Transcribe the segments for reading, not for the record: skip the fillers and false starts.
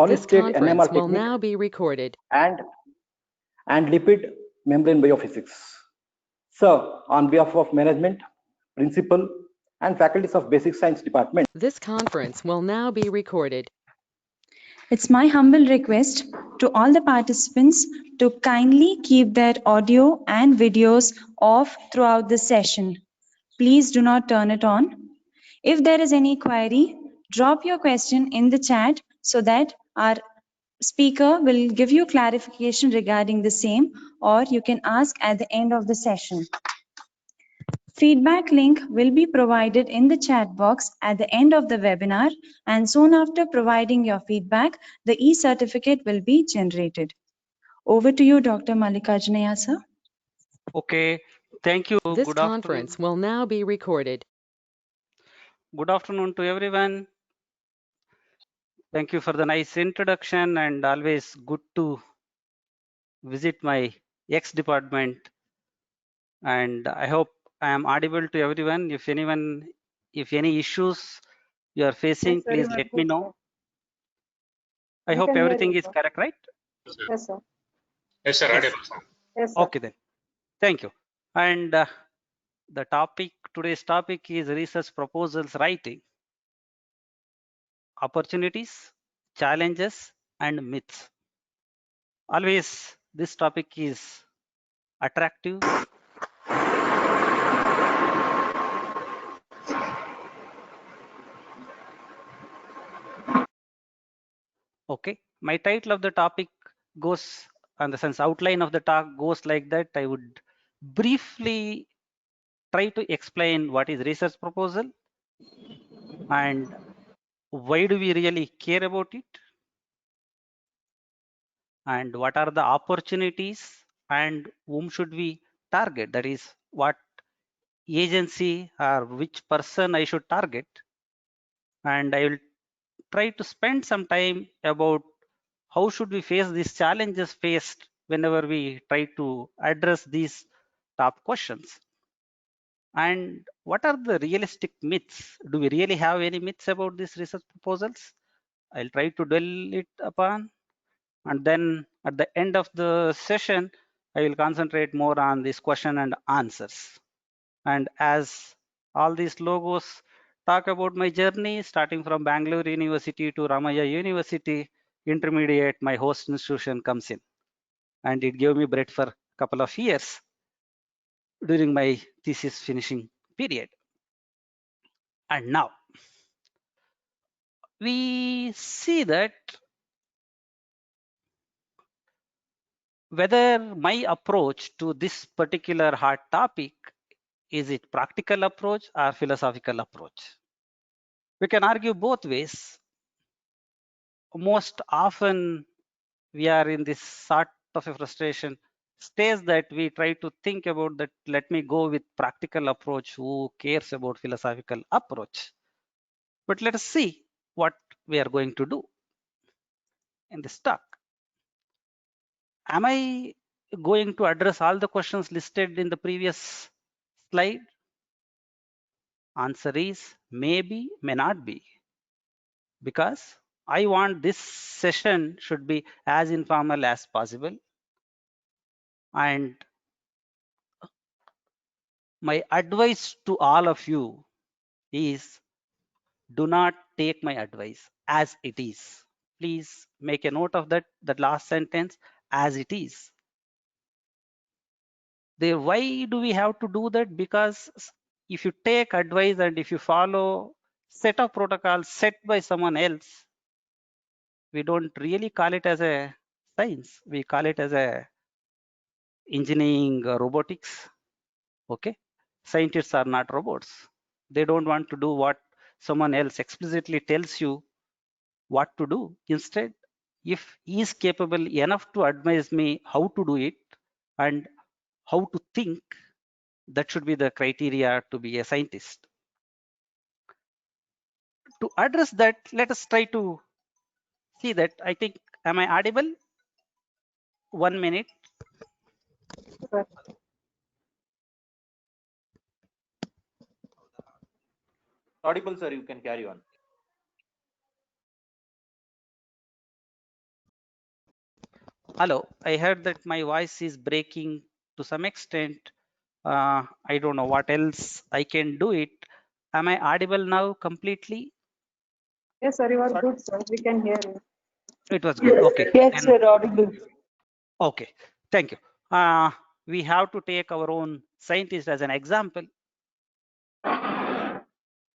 solid This state NMR conference will technique now be recorded. and lipid membrane biophysics. So, on behalf of management, principal, and faculties of Basic Science Department, This conference will now be recorded. It's my humble request to all the participants to kindly keep their audio and videos off throughout the session. Please do not turn it on. If there is any query, drop your question in the chat so that our speaker will give you clarification regarding the same, or you can ask at the end of the session. Feedback link will be provided in the chat box at the end of the webinar, and soon after providing your feedback, the e-certificate will be generated. Over to you, Dr. Mallikarjunaya, sir. Okay, thank you. This Good conference afternoon. will now be recorded. Good afternoon to everyone. Thank you for the nice introduction, and always good to visit my ex department. And I hope I am audible to everyone. If any issues you are facing, Yes, sir, please you are let me good, know. sir. I We hope can hear everything you, is sir. correct, right? Yes, sir. Yes, sir. Yes. Audible, sir. Yes, sir. Okay then. Thank you. And the topic, today's topic is research proposals writing, opportunities, challenges, and myths. Always this topic is attractive. Okay, my title of the topic goes, and the sense outline of the talk goes like that. I would briefly try to explain what is research proposal and why do we really care about it, and what are the opportunities and whom should we target, that is what agency or which person I should target. And I will try to spend some time about how should we face these challenges faced whenever we try to address these top questions, and what are the realistic myths. Do we really have any myths about these research proposals? I'll try to dwell it upon, and then at the end of the session I will concentrate more on this question and answers. And as all these logos talk about my journey starting from Bangalore University to Ramaya University intermediate, my host institution comes in, and it gave me bread for a couple of years during my thesis finishing period. And now we see that whether my approach to this particular hard topic, is it practical approach or philosophical approach? We can argue both ways. Most often we are in this sort of a frustration stage that we try to think about that, let me go with practical approach, who cares about philosophical approach. But let us see what we are going to do in this talk. Am I going to address all the questions listed in the previous slide? Answer is maybe, may not be, because I want this session should be as informal as possible. And my advice to all of you is, do not take my advice as it is. Please make a note of that last sentence, as it is. Why do we have to do that? Because if you take advice and if you follow set of protocols set by someone else, we don't really call it as a science. We call it as a engineering, robotics. Okay, scientists are not robots. They don't want to do what someone else explicitly tells you what to do. Instead, if he is capable enough to advise me how to do it and how to think, that should be the criteria to be a scientist. To address that, let us try to see that. I think, am I audible? 1 minute. Sir. Audible, sir. You can carry on. Hello, I heard that my voice is breaking to some extent. I don't know what else I can do it. Am I audible now completely? Yes, sir, you are good, sir. We can hear you. It was good. Okay. Yes, Then, sir, audible. okay. Thank you. We have to take our own scientist as an example.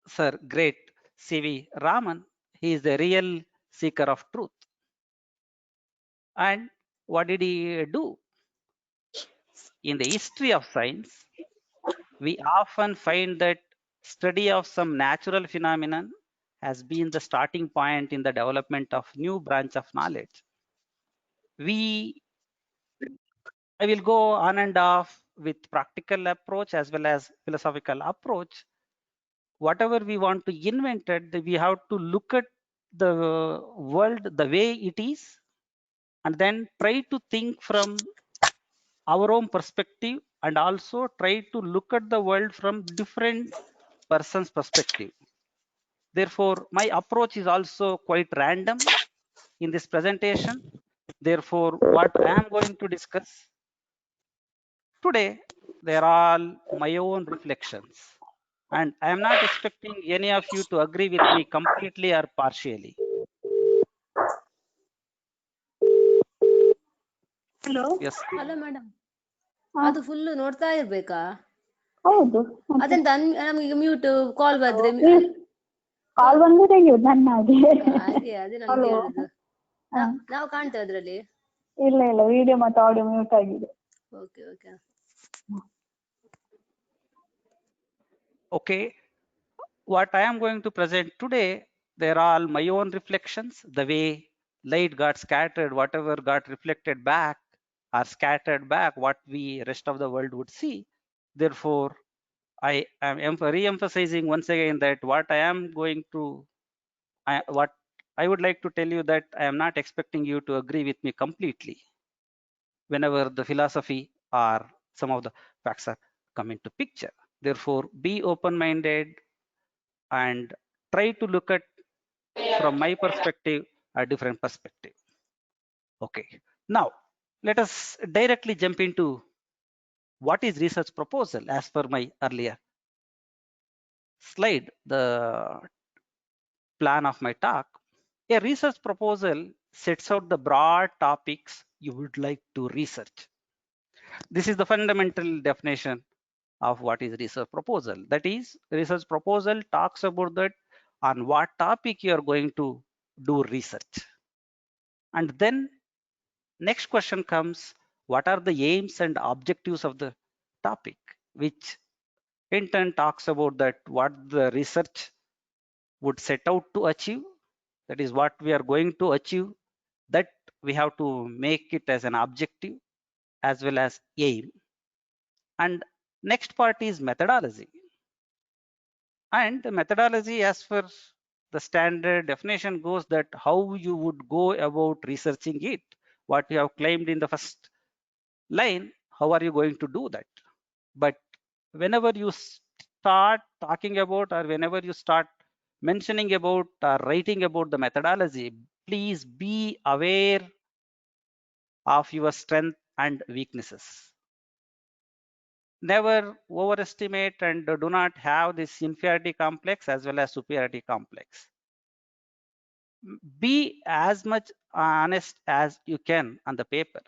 Sir, great C.V. Raman. He is the real seeker of truth. And what did he do? In the history of science, we often find that study of some natural phenomenon has been the starting point in the development of new branch of knowledge. I will go on and off with practical approach as well as philosophical approach. Whatever we want to invent it, we have to look at the world the way it is and then try to think from our own perspective and also try to look at the world from different person's perspective. Therefore, my approach is also quite random in this presentation. Therefore, what I am going to discuss today, they're all my own reflections. And I am not expecting any of you to agree with me completely or partially. Hello Yes. Hello madam ಅದು full ನೋಡ್ತಾ ಇರ್ಬೇಕಾ ಹೌದು ಅದೆಂತ ನಮಗೆ mute ಕಾಲ್ ಬಂದ್ರೆ ಕಾಲ್ ಬಂದು ತೆಗೆಯುದು ನನ್ನ ಹಾಗೆ ಹಾಗೆ ಅದೇ ನಮ್ಗೆ Hello. ಹೇಳುದು ನಾವು ಕಾಣ್ತೇವೆ ಅದ್ರಲ್ಲಿ ಇಲ್ಲ ಇಲ್ಲ ವಿಡಿಯೋ ಮತ್ತು ಆಡಿಯೋ ಮ್ಯೂಟ್ ಆಗಿದೆ. Okay okay Okay. What I am going to present today, they're all my own reflections. The way light got scattered, whatever got reflected back or scattered back, what we rest of the world would see. Therefore, I am re-emphasizing once again that what I am going to, what I would like to tell you that I am not expecting you to agree with me completely whenever the philosophy or some of the facts are come into picture. Therefore, be open-minded and try to look at from my perspective a different perspective. Okay, now let us directly jump into what is research proposal. As per my earlier slide, the plan of my talk, a research proposal sets out the broad topics you would like to research. This is the fundamental definition of what is research proposal. That is, research proposal talks about that on what topic you are going to do research. And then next question comes, what are the aims and objectives of the topic, which in turn talks about that what the research would set out to achieve. That is what we are going to achieve, that we have to make it as an objective as well as aim. And next part is methodology. And the methodology, as per the standard definition goes, that how you would go about researching it, what you have claimed in the first line, how are you going to do that? But whenever you start talking about or whenever you start mentioning about or writing about the methodology, please be aware of your strength and weaknesses. Never overestimate and do not have this inferiority complex as well as superiority complex. Be as much honest as you can on the paper.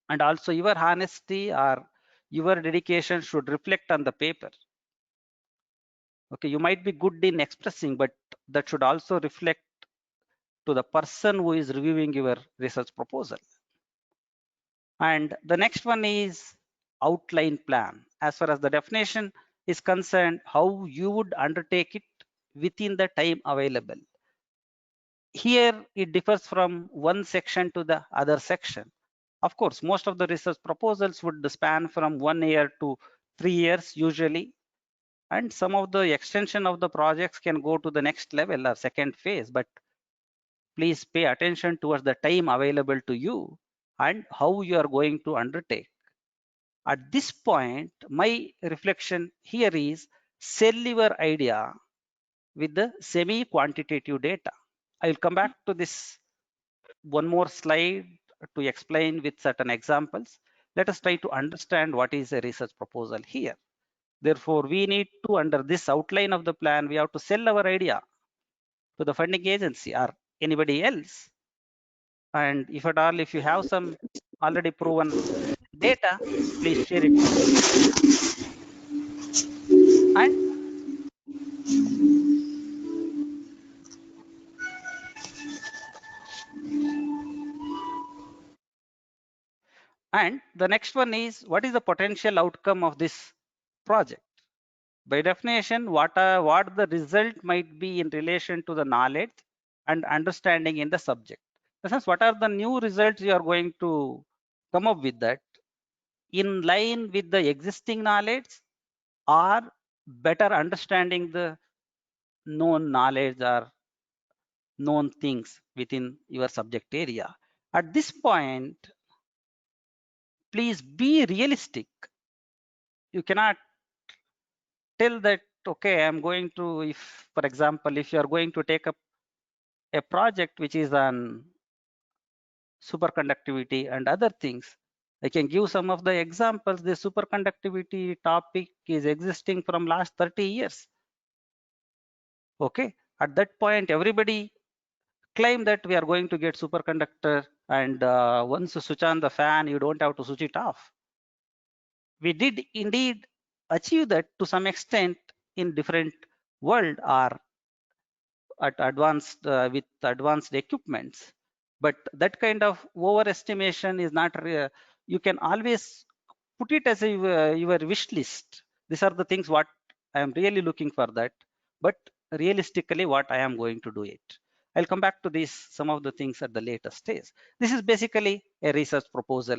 And also your honesty or your dedication should reflect on the paper. Okay, you might be good in expressing, but that should also reflect to the person who is reviewing your research proposal. And the next one is outline plan. As far as the definition is concerned, how you would undertake it within the time available. Here it differs from one section to the other section. Of course, most of the research proposals would span from 1 year to 3 years usually. And some of the extension of the projects can go to the next level or second phase, but please pay attention towards the time available to you and how you are going to undertake. At this point, my reflection here is sell your idea with the semi-quantitative data. I will come back to this one more slide to explain with certain examples. Let us try to understand what is a research proposal here. Therefore, we need to, under this outline of the plan, we have to sell our idea to the funding agency or anybody else. And if at all, if you have some already proven data, please share it with me. And the next one is, what is the potential outcome of this project? By definition, what the result might be in relation to the knowledge and understanding in the subject. In the sense, what are the new results you are going to come up with that in line with the existing knowledge or better understanding the known knowledge or known things within your subject area. At this point, please be realistic. You cannot tell that, okay, I'm going to, if, for example, if you are going to take up a project which is on superconductivity and other things, I can give some of the examples. The superconductivity topic is existing from last 30 years. Okay, at that point, everybody claim that we are going to get superconductor, and once you switch on the fan, you don't have to switch it off. We did indeed achieve that to some extent in different world or at advanced with advanced equipments, but that kind of overestimation is not you can always put it as a, your wish list. These are the things what I am really looking for that, but realistically what I am going to do it. I'll come back to this, some of the things at the later stage. This is basically a research proposal,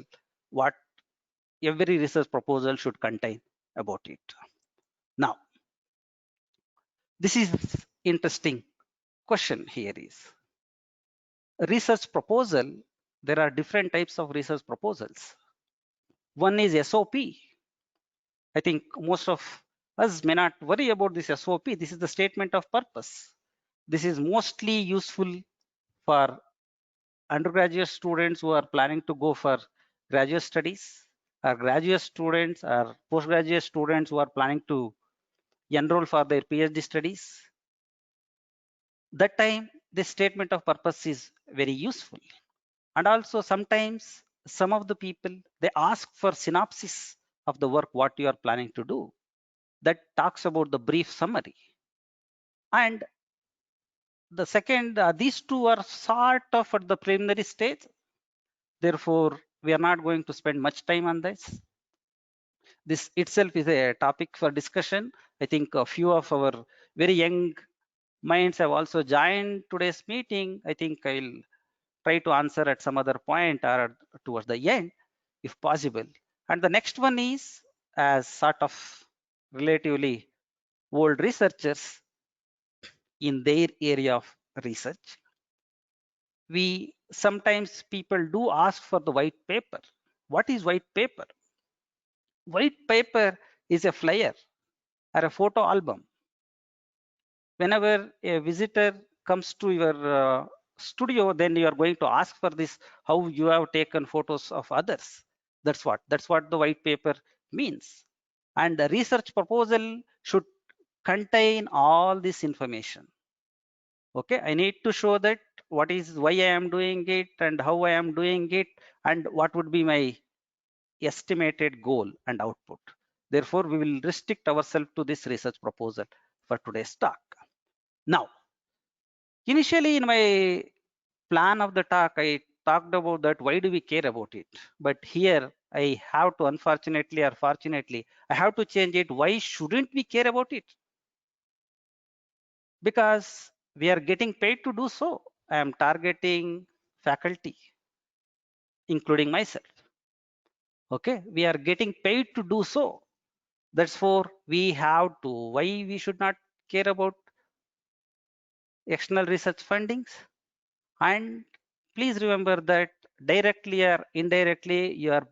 what every research proposal should contain about it. Now, this is interesting question here is, research proposal, there are different types of research proposals. One is SOP. I think most of us may not worry about this SOP. This is the statement of purpose. This is mostly useful for undergraduate students who are planning to go for graduate studies, or graduate students or postgraduate students who are planning to enroll for their PhD studies. That time, this statement of purpose is very useful. And also sometimes some of the people, they ask for synopsis of the work what you are planning to do, that talks about the brief summary. And the second, these two are sort of at the preliminary stage. Therefore, we are not going to spend much time on this. This itself is a topic for discussion. I think a few of our very young minds have also joined today's meeting. I think I'll try to answer at some other point or towards the end, if possible. And the next one is, as sort of relatively old researchers in their area of research, we sometimes people do ask for the white paper. What is white paper? White paper is a flyer or a photo album. Whenever a visitor comes to your studio, then you are going to ask for this, how you have taken photos of others. That's what the white paper means. And the research proposal should contain all this information. Okay, I need to show that what is, why I am doing it and how I am doing it and what would be my estimated goal and output. Therefore, we will restrict ourselves to this research proposal for today's talk. Now, initially in my plan of the talk, I talked about that why do we care about it, but here I have to, unfortunately or fortunately, I have to change it. Why shouldn't we care about it? Because we are getting paid to do so. I am targeting faculty, including myself. Okay, we are getting paid to do so. That's for we have to. Why we should not care about external research fundings? And please remember that directly or indirectly, you are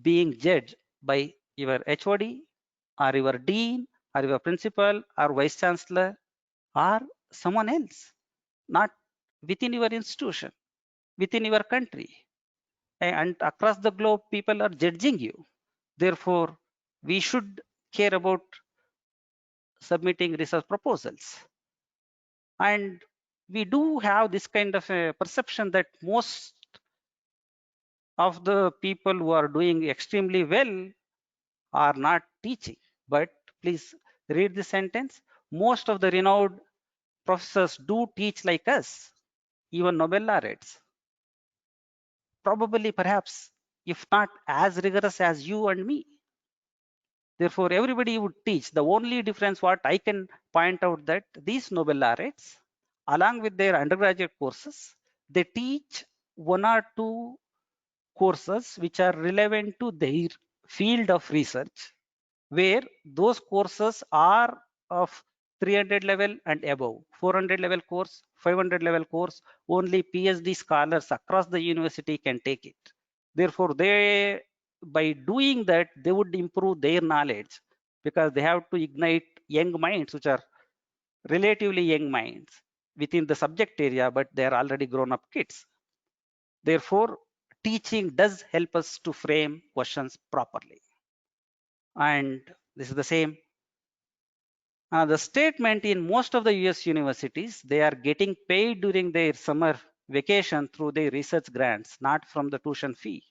being judged by your HOD or your dean or your principal or vice chancellor or someone else, not within your institution, within your country. and across the globe, people are judging you. Therefore, we should care about submitting research proposals. And we do have this kind of a perception that most of the people who are doing extremely well are not teaching. But please read the sentence. Most of the renowned professors do teach like us, even Nobel laureates. Probably, perhaps, if not as rigorous as you and me. Therefore, everybody would teach. The only difference what I can point out that these Nobel laureates, along with their undergraduate courses, they teach one or two courses which are relevant to their field of research, where those courses are of 300 level and above, 400 level course, 500 level course, only PhD scholars across the university can take it. Therefore, they, by doing that, they would improve their knowledge, because they have to ignite young minds, which are relatively young minds within the subject area, but they are already grown up kids. Therefore, teaching does help us to frame questions properly. And this is the same. The statement in most of the US universities, they are getting paid during their summer vacation through their research grants, not from the tuition fee.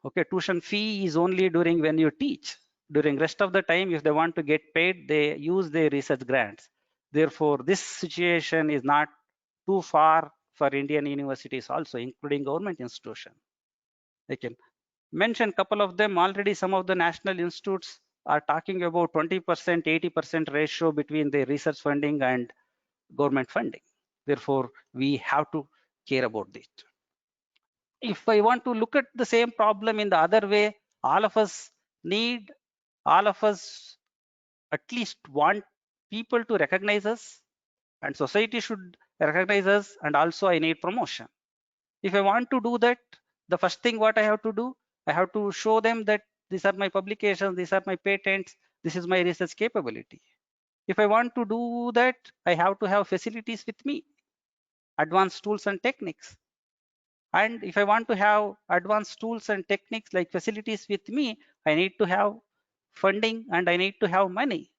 Okay, tuition fee is only during when you teach. During rest of the time, if they want to get paid, they use their research grants. Therefore, this situation is not too far for Indian universities also, including government institution. I can mention a couple of them already. Some of the national institutes are talking about 20%, 80% ratio between the research funding and government funding. Therefore, we have to care about it. If I want to look at the same problem in the other way, all of us at least want people to recognize us, and society should recognize us, and also I need promotion. If I want to do that, the first thing what I have to do, I have to show them that these are my publications, these are my patents, this is my research capability. If I want to do that, I have to have facilities with me, advanced tools and techniques. And if I want to have advanced tools and techniques like facilities with me, I need to have funding and I need to have money.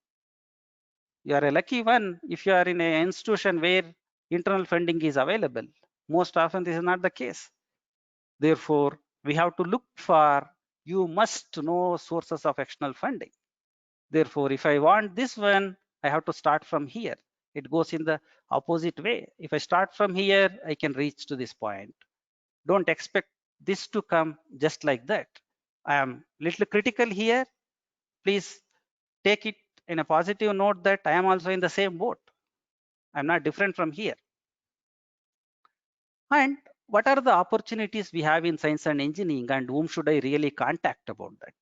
You are a lucky one if you are in an institution where internal funding is available. Most often this is not the case. Therefore, we have to look for, you must know sources of external funding. Therefore, if I want this one, I have to start from here. It goes in the opposite way. If I start from here, I can reach to this point. Don't expect this to come just like that. I am little critical here. Please take it in a positive note that I am also in the same boat. I'm not different from here. And what are the opportunities we have in science and engineering, and whom should I really contact about that?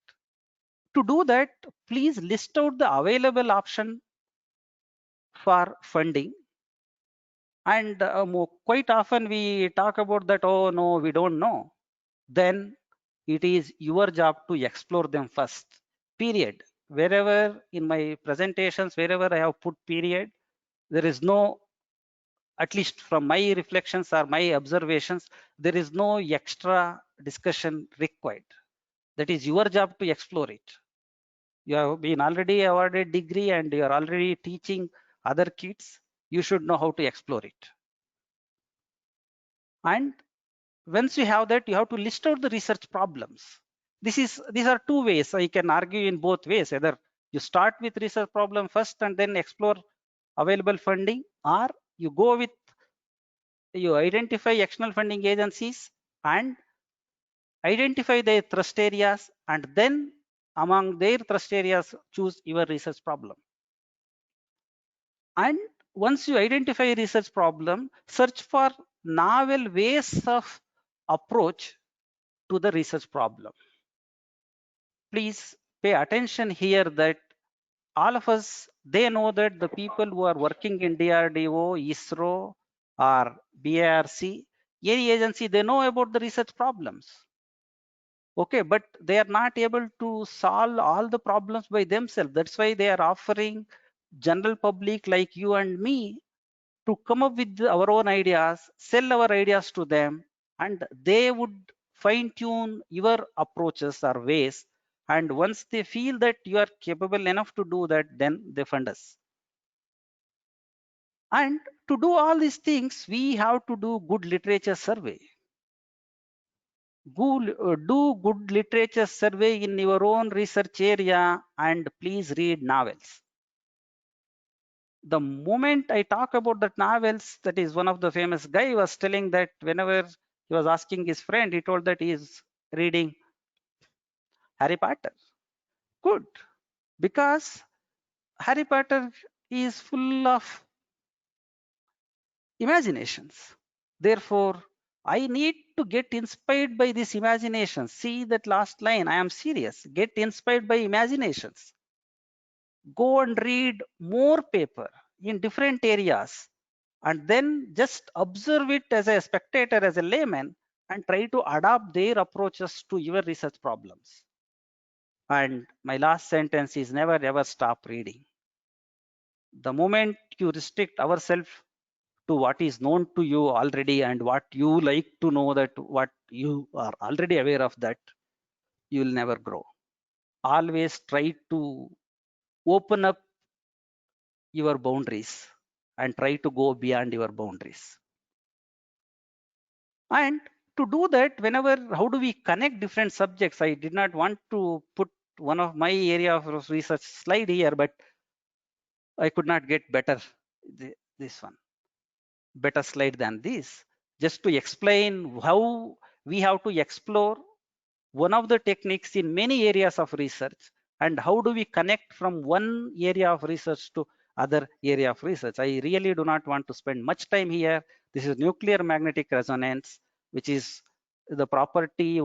To do that, please list out the available option for funding. And quite often we talk about that, oh no, we don't know. Then it is your job to explore them first, period. Wherever in my presentations, wherever I have put period, there is no, at least from my reflections or my observations, there is no extra discussion required. That is your job to explore it. You have been already awarded degree and you are already teaching other kids. You should know how to explore it. And once you have that, you have to list out the research problems. These are two ways. I can argue in both ways. Either you start with research problem first and then explore available funding, or you go with, you identify external funding agencies and identify their thrust areas, and then among their thrust areas, choose your research problem. And once you identify a research problem, search for novel ways of approach to the research problem. Please pay attention here that all of us, they know that the people who are working in DRDO, ISRO, or BARC, any agency, they know about the research problems. Okay, but they are not able to solve all the problems by themselves. That's why they are offering general public like you and me to come up with our own ideas, sell our ideas to them, and they would fine tune your approaches or ways. And once they feel that you are capable enough to do that, then they fund us. And to do all these things, we have to do good literature survey. Do good literature survey in your own research area, and please read novels. The moment I talk about the novels, that is one of the famous guy was telling that whenever he was asking his friend, he told that he is reading Harry Potter. Good, because Harry Potter is full of imaginations. Therefore, I need to get inspired by this imagination. See that last line, I am serious. Get inspired by imaginations. Go and read more paper in different areas, and then just observe it as a spectator, as a layman, and try to adapt their approaches to your research problems. And my last sentence is never ever stop reading. The moment you restrict ourselves to what is known to you already and what you like to know, that what you are already aware of, that you will never grow. Always try to open up your boundaries and try to go beyond your boundaries. And to do that, whenever, how do we connect different subjects? I did not want to put one of my area of research slide here, but I could not get better, this one, better slide than this, just to explain how we have to explore one of the techniques in many areas of research, and how do we connect from one area of research to other area of research. I really do not want to spend much time here. This is nuclear magnetic resonance, which is the property,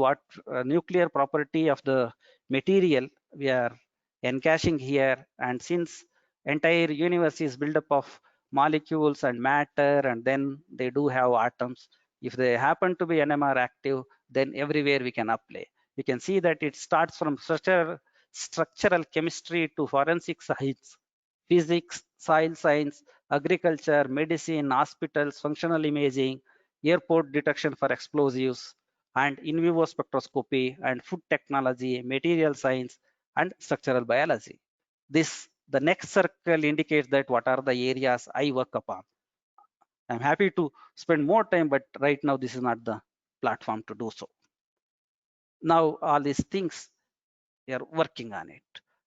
nuclear property of the material we are encashing here. And since entire universe is built up of molecules and matter, and then they do have atoms, if they happen to be NMR active, then everywhere we can apply. You can see that it starts from structural chemistry to forensic science, physics, soil science, agriculture, medicine, hospitals, functional imaging, airport detection for explosives, and in vivo spectroscopy, and food technology, material science, and structural biology. The next circle indicates that what are the areas I work upon. I'm happy to spend more time, but right now this is not the platform to do so. Now all these things, we are working on it.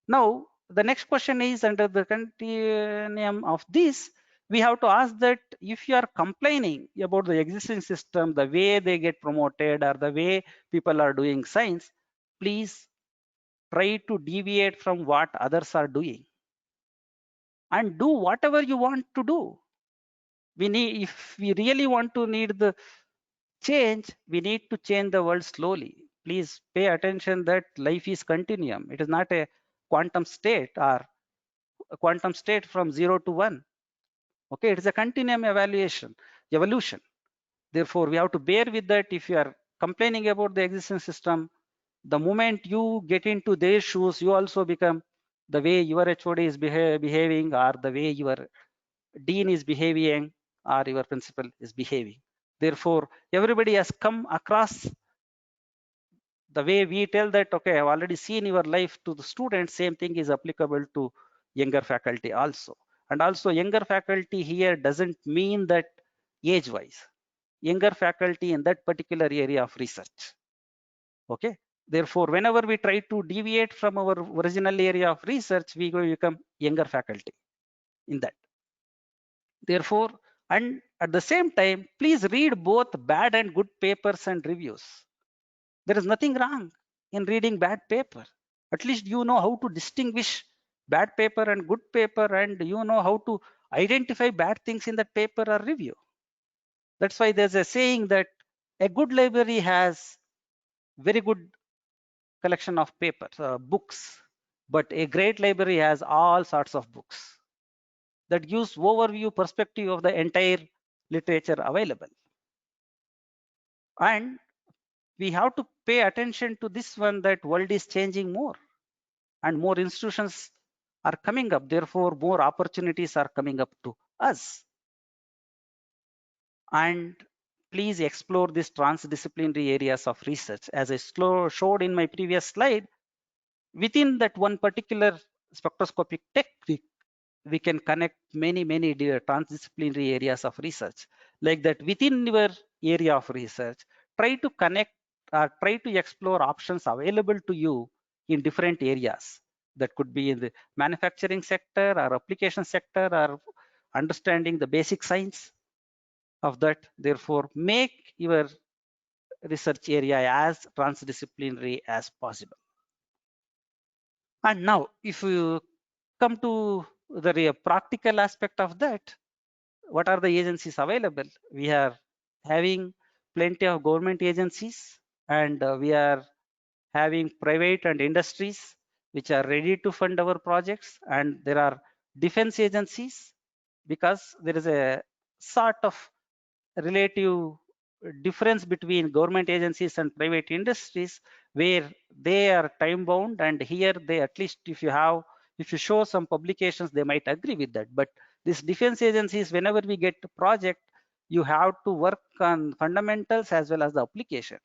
Now the next question is, under the continuum of this, we have to ask that if you are complaining about the existing system, the way they get promoted, or the way people are doing science, please try to deviate from what others are doing and do whatever you want to do. If we really want to need the change, we need to change the world slowly. Please pay attention that life is continuum. It is not a quantum state, or a quantum state from 0 to 1. Okay, it is a continuum evolution. Therefore, we have to bear with that. If you are complaining about the existing system, the moment you get into their shoes, you also become the way your HOD is behaving, or the way your dean is behaving, or your principal is behaving. Therefore, everybody has come across the way we tell that, okay, I've already seen your life to the students, same thing is applicable to younger faculty also. And also, younger faculty here doesn't mean that age-wise. Younger faculty in that particular area of research. Okay. Therefore, whenever we try to deviate from our original area of research, we will become younger faculty in that. Therefore, and at the same time, please read both bad and good papers and reviews. There is nothing wrong in reading bad paper. At least you know how to distinguish bad paper and good paper, and you know how to identify bad things in that paper or review. That's why there's a saying that a good library has very good collection of papers, books, but a great library has all sorts of books. That gives overview perspective of the entire literature available. And we have to pay attention to this one, that world is changing more and more institutions are coming up. Therefore, more opportunities are coming up to us. And please explore these transdisciplinary areas of research. As I showed in my previous slide, within that one particular spectroscopic technique, we can connect many transdisciplinary areas of research. Like that, within your area of research, try to connect or try to explore options available to you in different areas. That could be in the manufacturing sector or application sector or understanding the basic science of that. Therefore, make your research area as transdisciplinary as possible. And now, if you come to the practical aspect of that, what are the agencies available? We are having plenty of government agencies, and we are having private and industries which are ready to fund our projects, and there are defense agencies, because there is a sort of relative difference between government agencies and private industries, where they are time bound, and here they, at least if you show some publications, they might agree with that. But these defense agencies, whenever we get a project, you have to work on fundamentals as well as the application.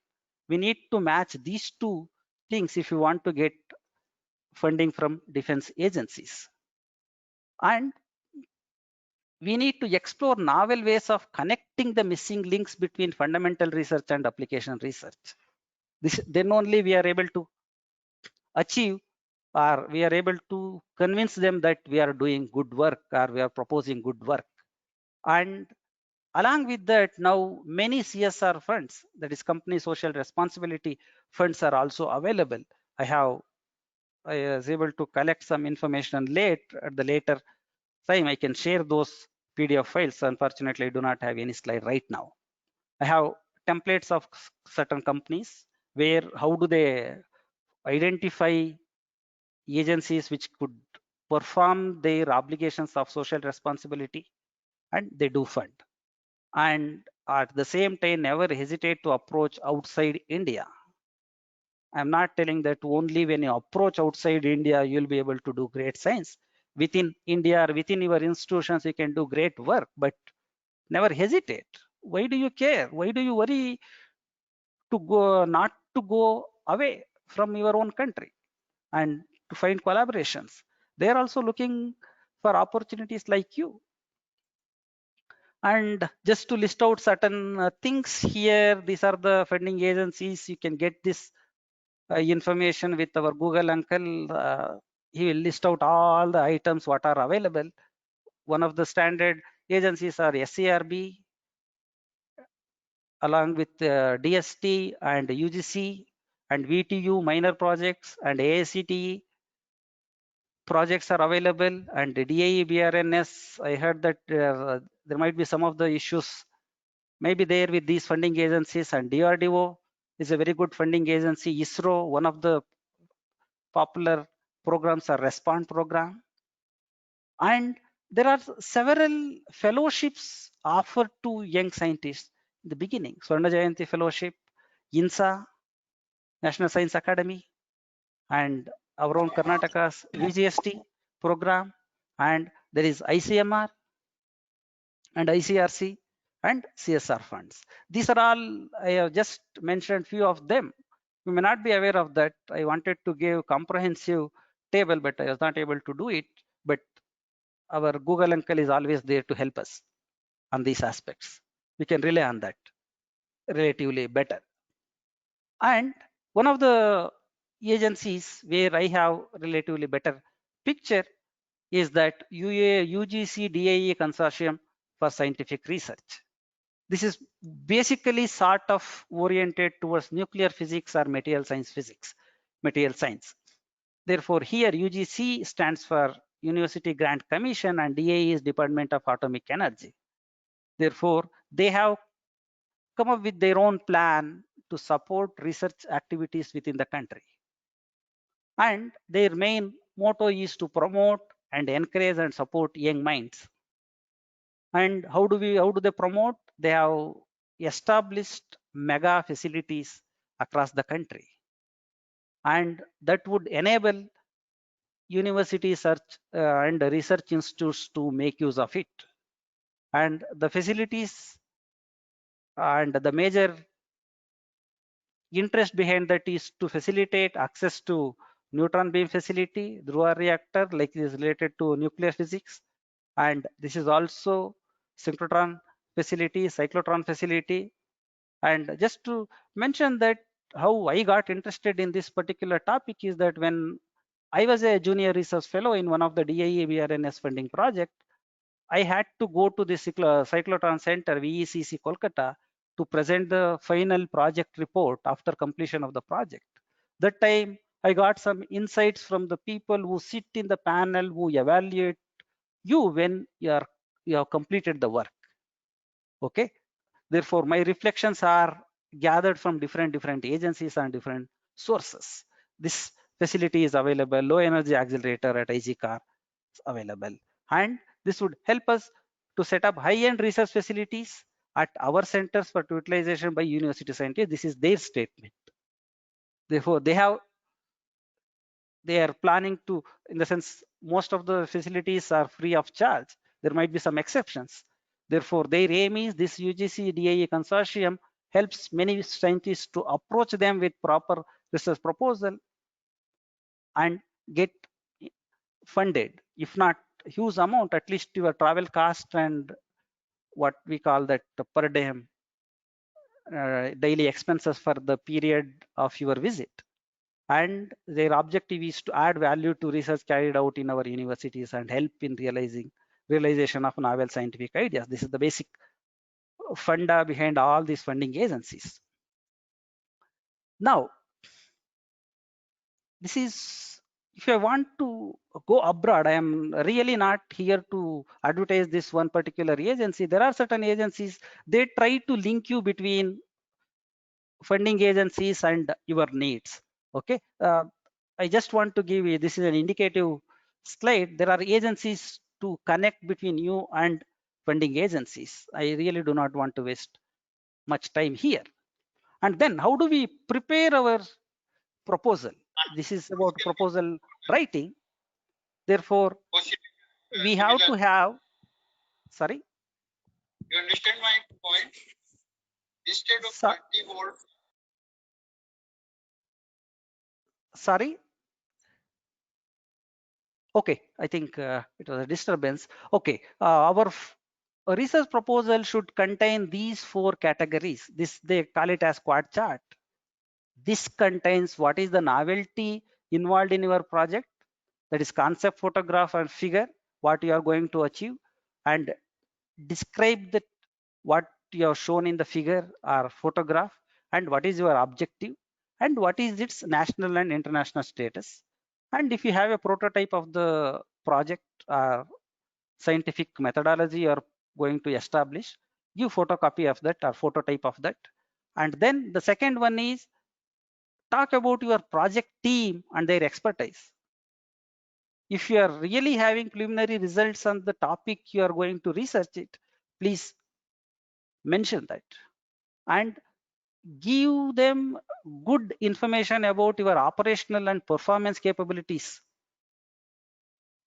We need to match these two things if you want to get funding from defense agencies. And we need to explore novel ways of connecting the missing links between fundamental research and application research. Then only we are able to achieve, or we are able to convince them that we are doing good work or we are proposing good work. And along with that, now many CSR funds, that is company social responsibility funds, are also available. I was able to collect some information at the later time. I can share those PDF files. Unfortunately, I do not have any slide right now. I have templates of certain companies where how do they identify agencies which could perform their obligations of social responsibility, and they do fund. And at the same time, never hesitate to approach outside India. I'm not telling that only when you approach outside India, you'll be able to do great science. Within India or within your institutions, you can do great work, but never hesitate. Why do you care? Why do you worry to go, not to go away from your own country and to find collaborations? They're also looking for opportunities like you. And just to list out certain things here, these are the funding agencies. You can get this information with our Google uncle. He will list out all the items what are available. One of the standard agencies are SCRB, along with DST and UGC and VTU minor projects, and AICTE projects are available, and DIE BRNS. I heard that there might be some of the issues maybe there with these funding agencies, and DRDO is a very good funding agency. ISRO, one of the popular programs, are RESPOND program. And there are several fellowships offered to young scientists in the beginning. Swarna Jayanti Fellowship, INSA, National Science Academy, and our own Karnataka's VGST program, and there is ICMR and ICRC and CSR funds. These are all, I have just mentioned few of them. You may not be aware of that. I wanted to give comprehensive table, but I was not able to do it. But our Google uncle is always there to help us on these aspects. We can rely on that relatively better. And one of the agencies where I have relatively better picture is that UGC DIE Consortium for Scientific Research. This is basically sort of oriented towards nuclear physics or material science physics, material science. Therefore, here UGC stands for University Grant Commission, and DIE is Department of Atomic Energy. Therefore, they have come up with their own plan to support research activities within the country. And their main motto is to promote and encourage and support young minds. And how do they promote? They have established mega facilities across the country, and that would enable university search and research institutes to make use of it. And the facilities And the major interest behind that is to facilitate access to neutron beam facility, Dhruva reactor, like is related to nuclear physics. And this is also synchrotron facility, cyclotron facility. And just to mention that how I got interested in this particular topic is that when I was a junior research fellow in one of the DIE BRNS funding project, I had to go to the cyclotron center, VECC Kolkata, to present the final project report after completion of the project. That time I got some insights from the people who sit in the panel who evaluate you when you have completed the work. Okay. Therefore, my reflections are gathered from different agencies and different sources. This facility is available, low energy accelerator at IGCAR is available. And this would help us to set up high-end research facilities at our centers for utilization by university scientists. This is their statement. Therefore, they are planning to, in the sense, most of the facilities are free of charge. There might be some exceptions. Therefore, their aim is this UGC DIE consortium helps many scientists to approach them with proper research proposal and get funded. If not huge amount, at least your travel cost and what we call that per diem daily expenses for the period of your visit. And their objective is to add value to research carried out in our universities and help in realization of novel scientific ideas. This is the basic funda behind all these funding agencies. Now, this is, if I want to go abroad, I am really not here to advertise this one particular agency. There are certain agencies, they try to link you between funding agencies and your needs. Okay. I just want to give you, this is an indicative slide. There are agencies to connect between you and funding agencies. I really do not want to waste much time here. And then how do we prepare our proposal? This is about proposal writing. Therefore, we have to have, sorry. You understand my point? Instead of 30 volts. Sorry. Okay, I think it was a disturbance. Okay, our research proposal should contain these 4 categories. This, they call it as quad chart. This contains what is the novelty involved in your project, that is concept, photograph and figure, what you are going to achieve, and describe that what you have shown in the figure or photograph, and what is your objective, and what is its national and international status. And if you have a prototype of the project or scientific methodology you are going to establish, give photocopy of that or phototype of that. And then the second one is talk about your project team and their expertise. If you are really having preliminary results on the topic you are going to research it, please mention that and give them good information about your operational and performance capabilities.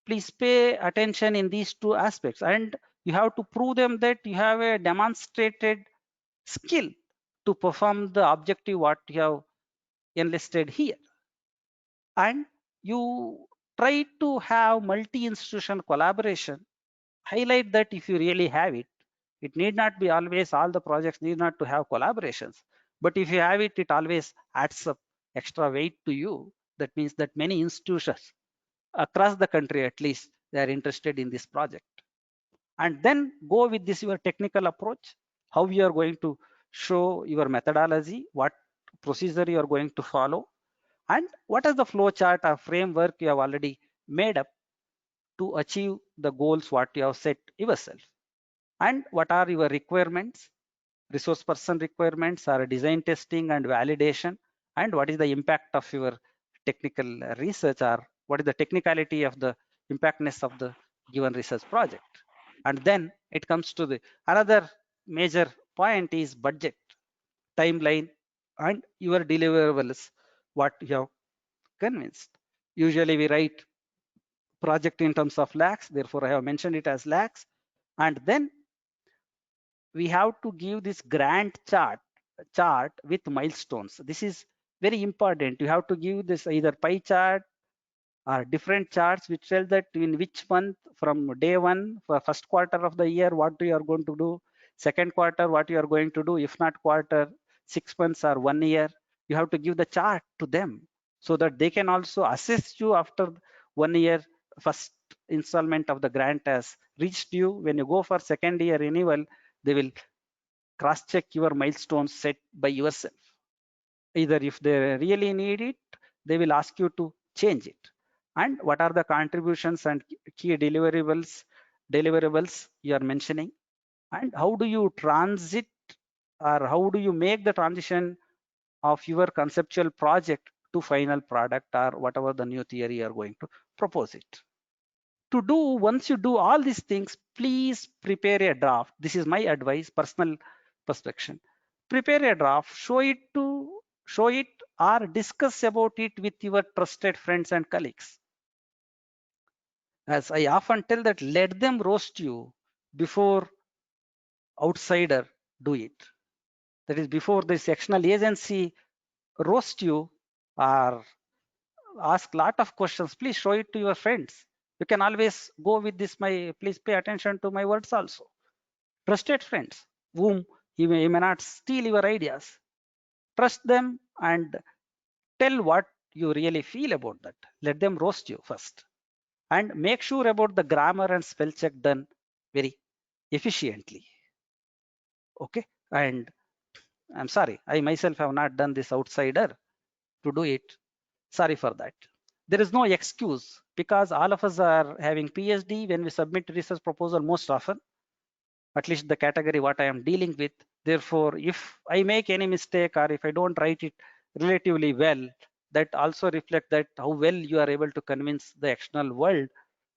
Please pay attention in these 2 aspects, and you have to prove them that you have a demonstrated skill to perform the objective what you have enlisted here. And you try to have multi-institution collaboration. Highlight that if you really have it. It need not be always, all the projects need not to have collaborations, but if you have it, it always adds up extra weight to you. That means that many institutions across the country, at least, they are interested in this project. And then go with this your technical approach, how you are going to show your methodology, what procedure you are going to follow, and what is the flow chart or framework you have already made up to achieve the goals what you have set yourself. And what are your requirements, resource person requirements, or design testing and validation, and what is the impact of your technical research, or what is the technicality of the impactness of the given research project. And then it comes to the another major point is budget, timeline, and your deliverables, what you have convinced. Usually we write project in terms of lakhs, therefore I have mentioned it as lakhs. And then we have to give this grant chart with milestones. This is very important. You have to give this either pie chart or different charts which tell that in which month from day one for first quarter of the year what you are going to do, second quarter what you are going to do, if not quarter, 6 months or 1 year. You have to give the chart to them so that they can also assess you after 1 year. First installment of the grant has reached you. When you go for second year renewal, they will cross check your milestones set by yourself. Either if they really need it, they will ask you to change it. And what are the contributions and key deliverables you are mentioning, and how do you transit or how do you make the transition of your conceptual project to final product or whatever the new theory you are going to propose it. To do, once you do all these things, please prepare a draft. This is my advice, personal perspective. Prepare a draft, show it or discuss about it with your trusted friends and colleagues. As I often tell that let them roast you before outsider do it. That is, before the sectional agency roast you or ask lot of questions, please show it to your friends. You can always go with this, please pay attention to my words also. Trusted friends whom he may not steal your ideas. Trust them and tell what you really feel about that. Let them roast you first. And make sure about the grammar and spell check done very efficiently. Okay. And I'm sorry, I myself have not done this outsider to do it. Sorry for that. There is no excuse because all of us are having PhD when we submit research proposal most often, at least the category what I am dealing with. Therefore, if I make any mistake or if I don't write it relatively well, that also reflect that how well you are able to convince the external world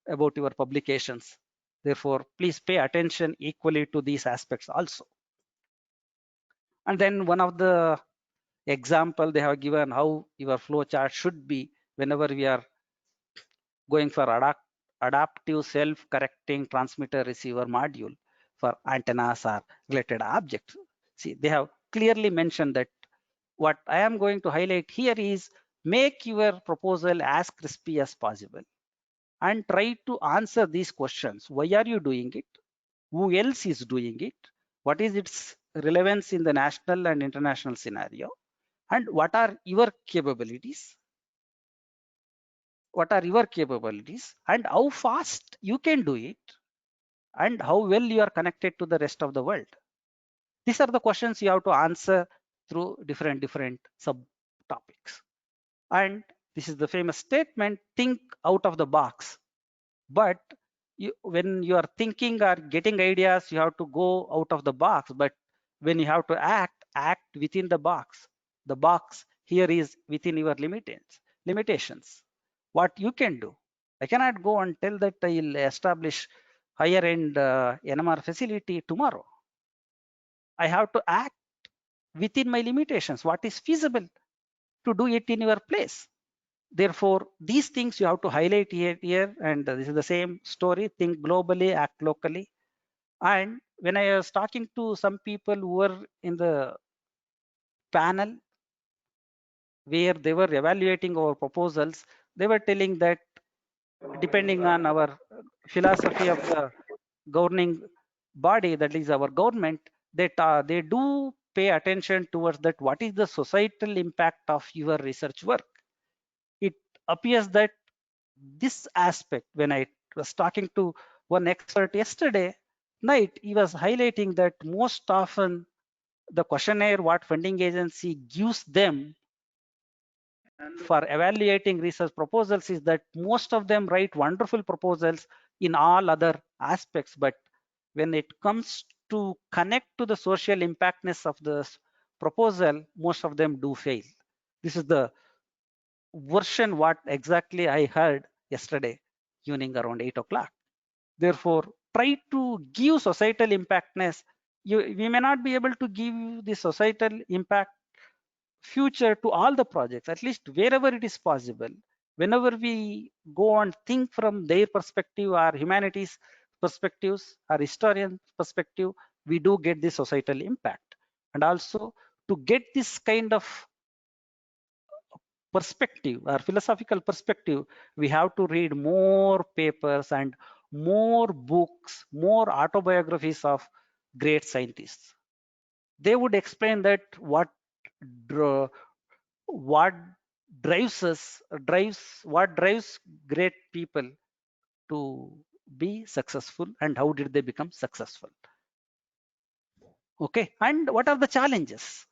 about your publications. Therefore, please pay attention equally to these aspects also. And then one of the example they have given how your flow chart should be whenever we are going for adaptive self-correcting transmitter receiver module for antennas or related objects. See, they have clearly mentioned that what I am going to highlight here is make your proposal as crispy as possible and try to answer these questions. Why are you doing it? Who else is doing it? What is its relevance in the national and international scenario? And what are your capabilities? What are your capabilities and how fast you can do it and how well you are connected to the rest of the world? These are the questions you have to answer through different subtopics. And this is the famous statement, think out of the box. But when you are thinking or getting ideas, you have to go out of the box. But when you have to act within the box. The box here is within your limitations. What you can do. I cannot go and tell that I will establish higher end NMR facility tomorrow. I have to act within my limitations. What is feasible to do it in your place? Therefore, these things you have to highlight here, and this is the same story, think globally, act locally. And when I was talking to some people who were in the panel where they were evaluating our proposals, they were telling that depending on our philosophy of the governing body, that is our government, that they do pay attention towards that what is the societal impact of your research work. It appears that this aspect, when I was talking to one expert yesterday night, he was highlighting that most often the questionnaire what funding agency gives them for evaluating research proposals is that most of them write wonderful proposals in all other aspects, but when it comes to connect to the social impactness of the proposal, most of them do fail. This is the version what exactly I heard yesterday evening around 8 o'clock. Therefore, try to give societal impactness. We may not be able to give the societal impact future to all the projects, at least wherever it is possible. Whenever we go and think from their perspective or humanities perspectives or historian perspective, we do get the societal impact. And also to get this kind of perspective or philosophical perspective, we have to read more papers and more books, more autobiographies of great scientists. They would explain that what drives great people to be successful and how did they become successful. Okay, and what are the challenges?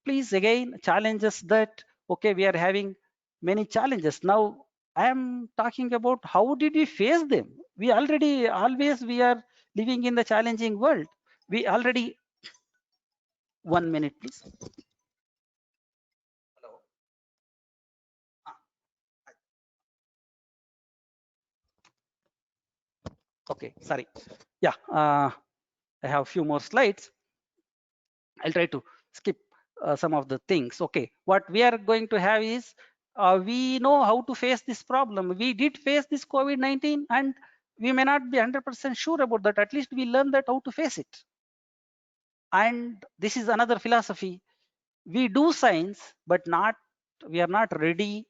Please, again, challenges that, okay, we are having many challenges. Now I am talking about how did we face them. We are living in the challenging world. We already, 1 minute please. Hello. Okay, sorry. Yeah, I have a few more slides. I'll try to skip some of the things. Okay, what we are going to have is we know how to face this problem. We did face this COVID-19 and we may not be 100% sure about that. At least we learn that how to face it. And this is another philosophy. We do science, but we are not ready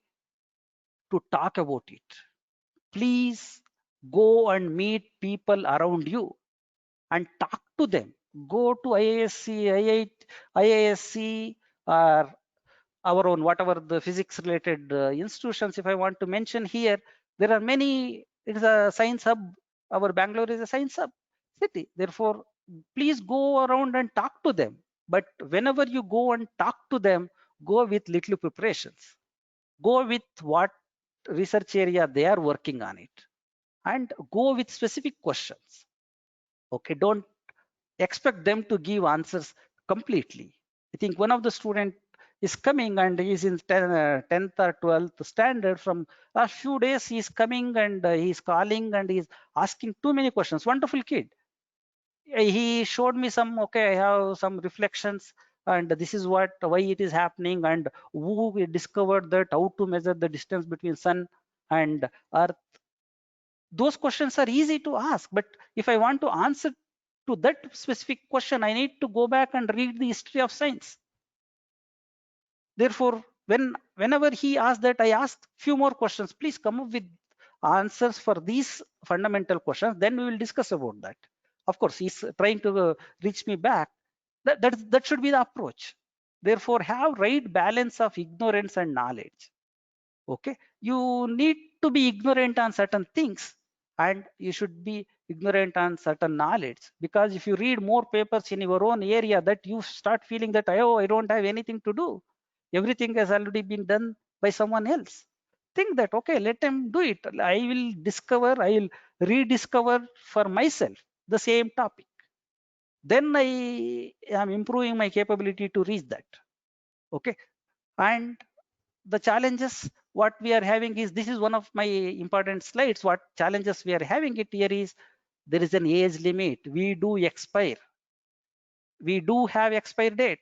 to talk about it. Please go and meet people around you and talk to them. Go to IISc, IISc, or our own, whatever the physics related institutions. If I want to mention here, there are many. It is a science hub. Our Bangalore is a science hub city. Therefore, please go around and talk to them. But whenever you go and talk to them, go with little preparations. Go with what research area they are working on it, and go with specific questions. Okay, don't expect them to give answers completely. I think one of the student is coming and he is in 10th or 12th standard. From last few days he is coming and he is calling and he is asking too many questions. Wonderful kid. He showed me some, okay, I have some reflections and this is why it is happening, and who discovered that, how to measure the distance between sun and earth. Those questions are easy to ask, but if I want to answer to that specific question, I need to go back and read the history of science. Therefore, whenever he asked that, I asked few more questions. Please come up with answers for these fundamental questions. Then we will discuss about that. Of course, he's trying to reach me back. That should be the approach. Therefore, have right balance of ignorance and knowledge. Okay, you need to be ignorant on certain things and you should be ignorant on certain knowledge, because if you read more papers in your own area, that you start feeling that, oh, I don't have anything to do, everything has already been done by someone else. Think that, okay, let them do it. I will rediscover for myself the same topic. Then I am improving my capability to reach that. Okay, and the challenges what we are having is, this is one of my important slides. What challenges we are having it here is, there is an age limit. We do expire. We do have expire date.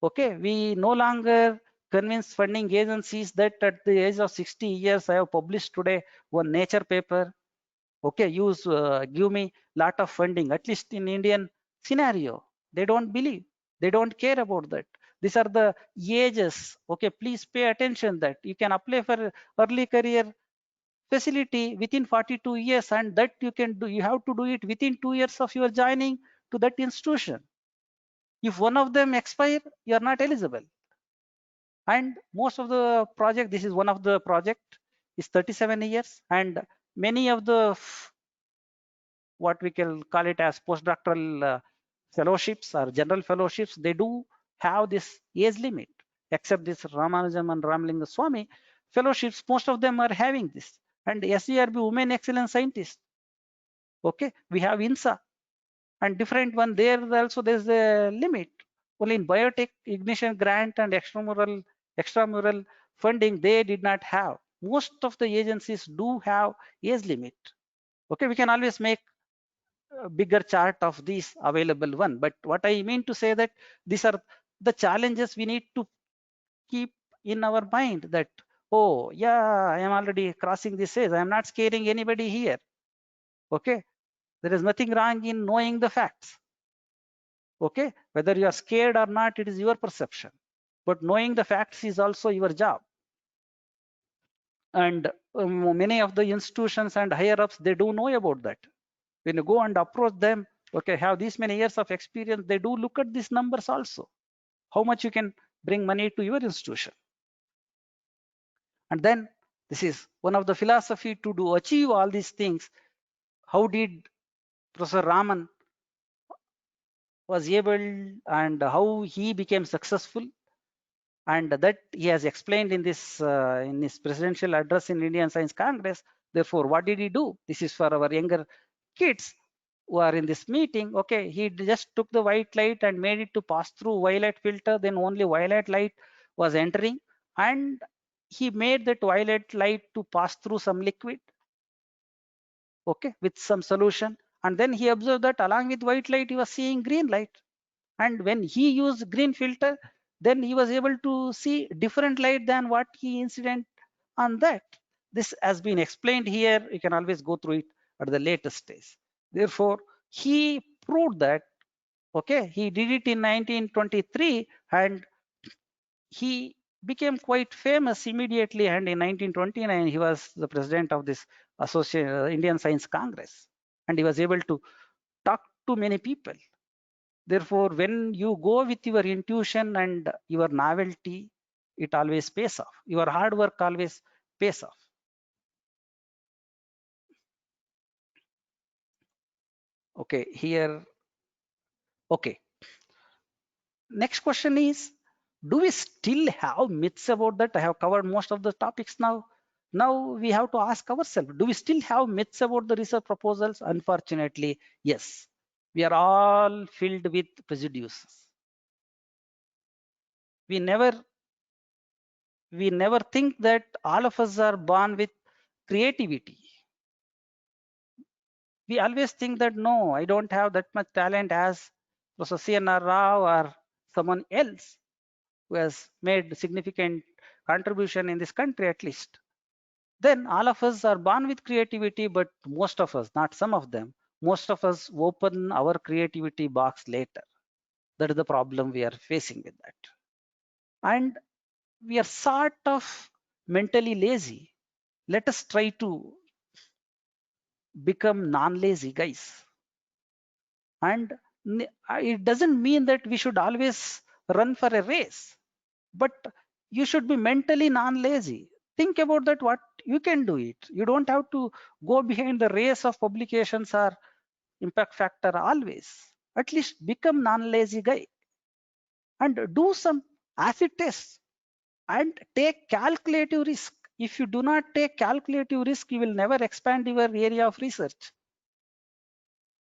Okay, we no longer convince funding agencies that at the age of 60 years, I have published today one Nature paper. Okay, give me lot of funding. At least in Indian scenario, they don't believe. They don't care about that. These are the ages. Okay, please pay attention that you can apply for early career facility within 42 years, and that you can do. You have to do it within 2 years of your joining to that institution. If one of them expire, you are not eligible. And most of the project, this is one of the project, is 37 years, and many of the what we can call it as postdoctoral fellowships or general fellowships, they do have this age limit, except this Ramanujam and Ramalinga Swami fellowships, most of them are having this. And SERB Women Excellent Scientists, okay, we have INSA and different one there. Also there's a limit. Only in biotech, ignition grant and extramural funding, they did not have. Most of the agencies do have age limit. Okay, we can always make a bigger chart of these available one, but what I mean to say that these are the challenges we need to keep in our mind, that, oh yeah, I am already crossing this age, I am not scaring anybody here. Okay, There is nothing wrong in knowing the facts. Okay, whether you are scared or not, it is your perception. But knowing the facts is also your job. And many of the institutions and higher ups, they do know about that. When you go and approach them, okay, have these many years of experience, they do look at these numbers also. How much you can bring money to your institution. And then this is one of the philosophy to do achieve all these things. How did Professor Raman was able and how he became successful, and that he has explained in his presidential address in Indian Science Congress. Therefore, what did he do? This is for our younger kids who are in this meeting. Okay, he just took the white light and made it to pass through violet filter, then only violet light was entering, and he made that violet light to pass through some liquid, okay, with some solution, and then he observed that along with white light he was seeing green light. And when he used green filter, then he was able to see different light than what he incident on that. This has been explained here. You can always go through it at the latest stage. Therefore, he proved that, okay, he did it in 1923 and he became quite famous immediately. And in 1929, he was the president of this Indian Science Congress, and he was able to talk to many people. Therefore, when you go with your intuition and your novelty, it always pays off. Your hard work always pays off. Okay, here. Okay. Next question is, do we still have myths about that? I have covered most of the topics now. Now we have to ask ourselves, do we still have myths about the research proposals? Unfortunately, yes. We are all filled with prejudices. We never think that all of us are born with creativity. We always think that, no, I don't have that much talent as Professor C.N.R. Rao or someone else who has made significant contribution in this country at least. Then all of us are born with creativity, but most of us, not some of them, most of us open our creativity box later. That is the problem we are facing with that. And we are sort of mentally lazy. Let us try to become non-lazy guys. And it doesn't mean that we should always run for a race, but you should be mentally non-lazy. Think about that, what you can do it. You don't have to go behind the race of publications or impact factor always. At least become non-lazy guy and do some acid tests and take calculative risk. If you do not take calculative risk, you will never expand your area of research.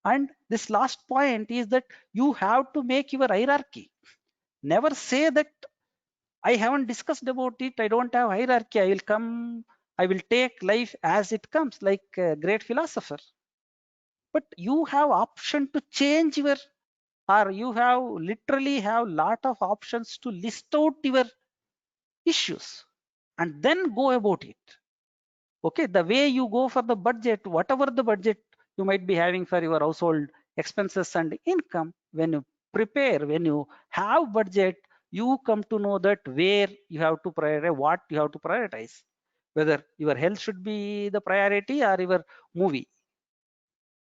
And this last point is that you have to make your hierarchy. Never say that I haven't discussed about it, I don't have hierarchy, I will take life as it comes, like a great philosopher. But you have option to change your, or you have literally have lot of options to list out your issues and then go about it. Okay, the way you go for the budget, whatever the budget you might be having for your household expenses and income, when you prepare, when you have budget, you come to know that where you have to prioritize, what you have to prioritize, whether your health should be the priority or your movie.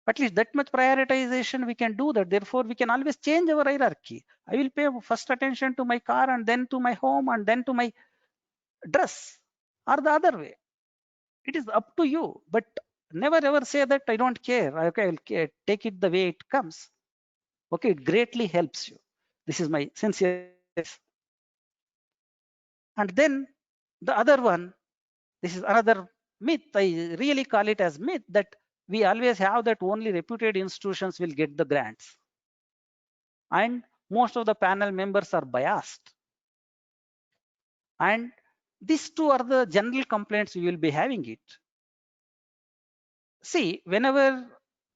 At least that much prioritization we can do that. Therefore, we can always change our hierarchy. I will pay first attention to my car and then to my home and then to my dress, or the other way. It is up to you, but never ever say that I don't care. Okay, I'll take it the way it comes. Okay, it greatly helps you. This is my sincere. And then the other one, this is another myth. I really call it as myth, that we always have that only reputed institutions will get the grants. And most of the panel members are biased. And these two are the general complaints we will be having it. See, whenever,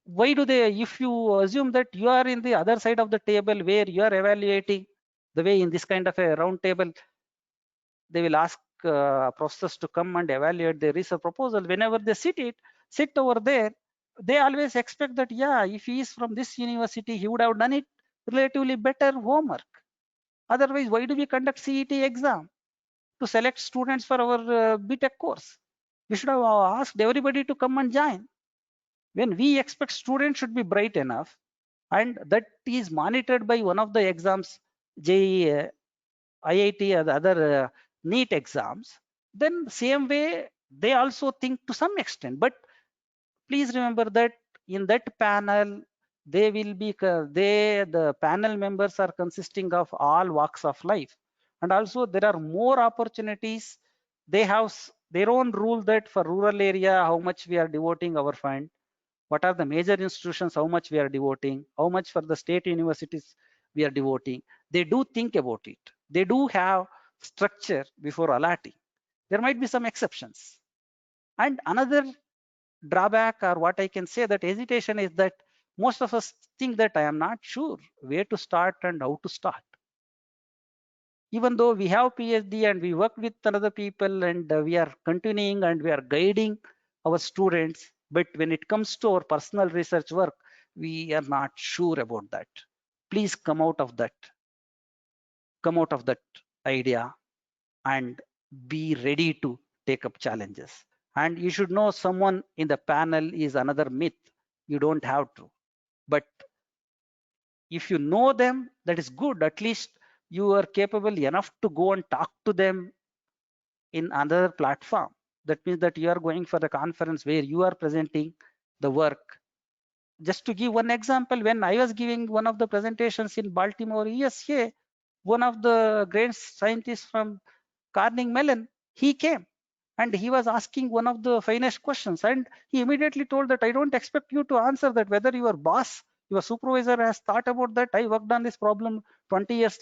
why do they, if you assume that you are in the other side of the table where you are evaluating, the way in this kind of a round table, they will ask professors to come and evaluate their research proposal. Whenever they sit over there, they always expect that, yeah, if he is from this university, he would have done it relatively better homework. Otherwise, why do we conduct CET exam to select students for our BTech course? We should have asked everybody to come and join. When we expect students should be bright enough, and that is monitored by one of the exams, JEE, IIT, or the other NEET exams, then same way they also think to some extent. But please remember that in that panel, they will be the panel members are consisting of all walks of life, and also there are more opportunities. They have their own rule that for rural area how much we are devoting our fund, what are the major institutions, how much we are devoting, how much for the state universities we are devoting. They do think about it. They do have structure before allotting. There might be some exceptions. And another drawback, or what I can say, that hesitation is that most of us think that I am not sure where to start and how to start. Even though we have PhD and we work with other people and we are continuing and we are guiding our students, but when it comes to our personal research work, we are not sure about that. Please come out of that idea and be ready to take up challenges. And you should know someone in the panel is another myth. You don't have to. But if you know them, that is good. At least you are capable enough to go and talk to them in another platform. That means that you are going for the conference where you are presenting the work. Just to give one example, when I was giving one of the presentations in Baltimore, ESA, one of the great scientists from Carnegie Mellon, he came and he was asking one of the finest questions, and he immediately told that I don't expect you to answer that, whether your boss, your supervisor has thought about that. I worked on this problem 20 years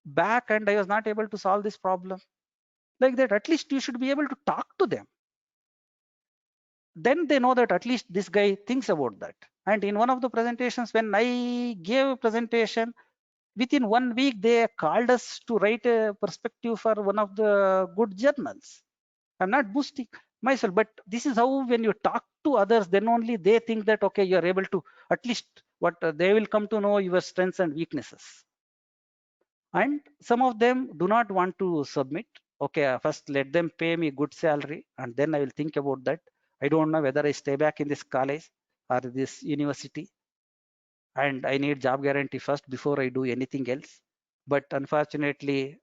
back and I was not able to solve this problem. Like that, at least you should be able to talk to them. Then they know that at least this guy thinks about that. And in one of the presentations, when I gave a presentation, within 1 week they called us to write a perspective for one of the good journals. I'm not boosting myself, but this is how when you talk to others, then only they think that, okay, you're able to, at least what they will come to know your strengths and weaknesses. And some of them do not want to submit. Okay, first let them pay me good salary and then I will think about that. I don't know whether I stay back in this college or this university, and I need job guarantee first before I do anything else. But unfortunately,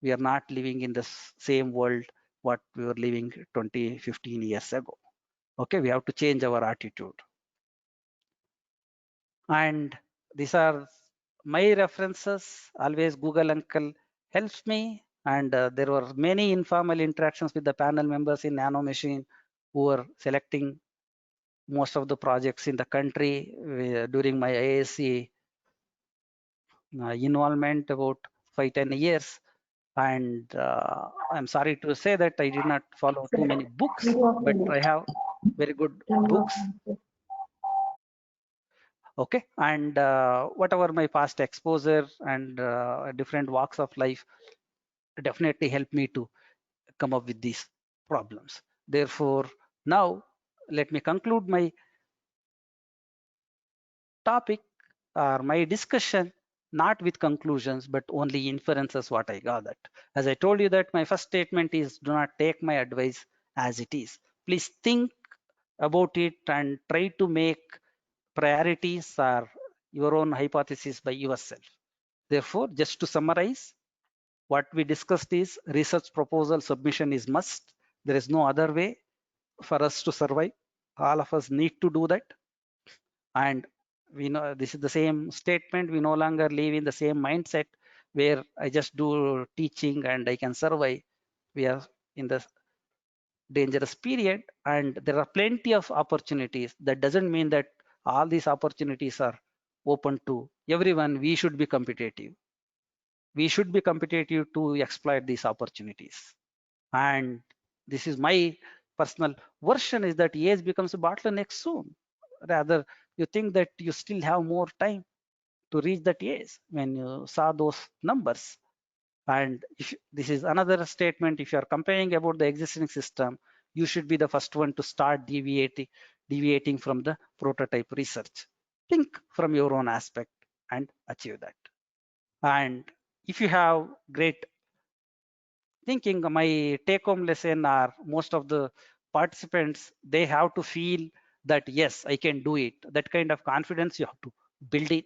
we are not living in the same world what we were living 20, 15 years ago. Okay, we have to change our attitude. And these are my references. Always Google Uncle helps me. And there were many informal interactions with the panel members in Nanomachine who were selecting most of the projects in the country during my ASC involvement about 5-10 years. And I'm sorry to say that I did not follow too many books, but I have very good books. Okay, and whatever my past exposure and different walks of life definitely helped me to come up with these problems. Therefore, now let me conclude my topic or my discussion, not with conclusions, but only inferences what I gathered. As I told you that my first statement is, do not take my advice as it is. Please think about it and try to make priorities or your own hypothesis by yourself. Therefore, just to summarize, what we discussed is research proposal submission is must. There is no other way for us to survive. All of us need to do that. And we know this is the same statement. We no longer live in the same mindset where I just do teaching and I can survive. We are in the dangerous period and there are plenty of opportunities. That doesn't mean that all these opportunities are open to everyone. We should be competitive. We should be competitive to exploit these opportunities. And this is my personal version, is that age becomes a bottleneck soon. Rather, you think that you still have more time to reach that age when you saw those numbers. And if this is another statement, if you are comparing about the existing system, you should be the first one to start deviating from the prototype research. Think from your own aspect and achieve that. And if you have great thinking, my take home lesson are most of the participants, they have to feel that yes, I can do it. That kind of confidence you have to build it.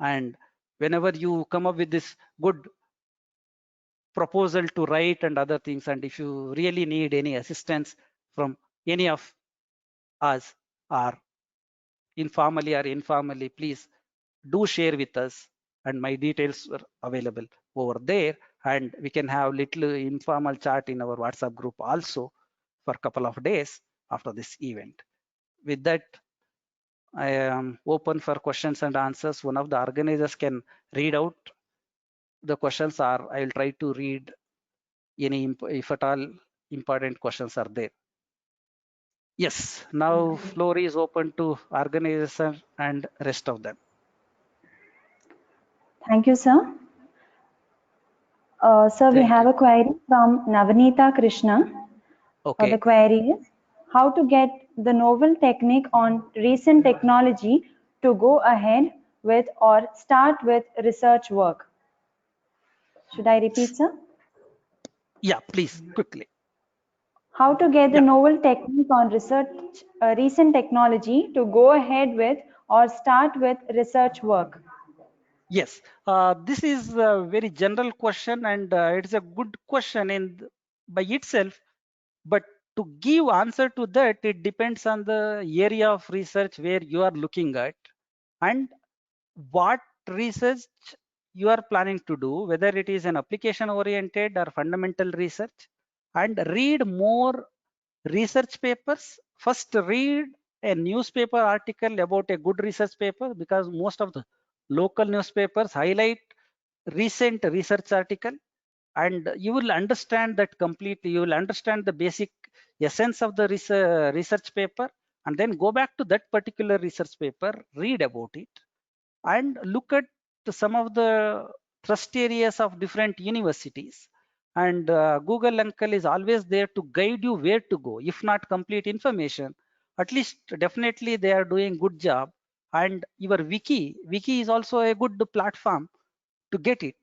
And whenever you come up with this good proposal to write and other things, and if you really need any assistance from any of us, or informally or informally, please do share with us, and my details are available over there, and we can have little informal chat in our WhatsApp group also for a couple of days after this event. With that, I am open for questions and answers. One of the organizers can read out the questions, or I will try to read any, if at all important questions are there. Yes, now floor is open to organizers and rest of them. Thank you, sir. Sir, we Thank have you. a query from Navanita Krishna. The Okay. query is how to get the novel technique on recent technology to go ahead with or start with research work. Should I repeat, sir? Yeah, please, quickly. How to get the Yeah. novel technique on recent technology to go ahead with or start with research work. Yes, this is a very general question, and it's a good question in by itself. But to give answer to that, it depends on the area of research where you are looking at, and what research you are planning to do, whether it is an application oriented or fundamental research. And read more research papers. First, read a newspaper article about a good research paper, because most of the local newspapers highlight recent research article, and you will understand that completely. You will understand the basic essence of the research paper, and then go back to that particular research paper, read about it, and look at some of the thrust areas of different universities. And Google uncle is always there to guide you where to go. If not complete information, at least definitely they are doing good job. And your wiki is also a good platform to get it,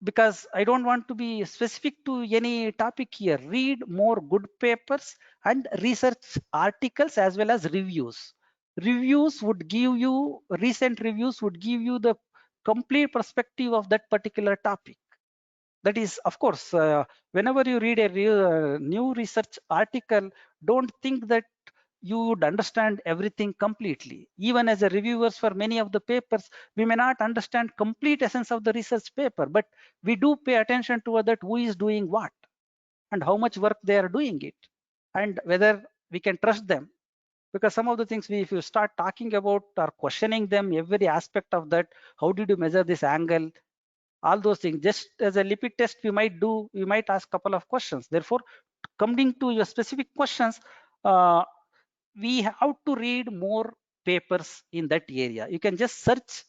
because I don't want to be specific to any topic here. Read more good papers and research articles as well as reviews. Reviews would give you, recent reviews would give you the complete perspective of that particular topic. That is, of course, whenever you read a new research article, don't think that you would understand everything completely. Even as a reviewers for many of the papers, we may not understand complete essence of the research paper, but we do pay attention to that who is doing what and how much work they are doing it, and whether we can trust them. Because some of the things, if you start talking about or questioning them, every aspect of that, how did you measure this angle, all those things, just as a lipid test we might ask a couple of questions. Therefore, coming to your specific questions, we have to read more papers in that area. You can just search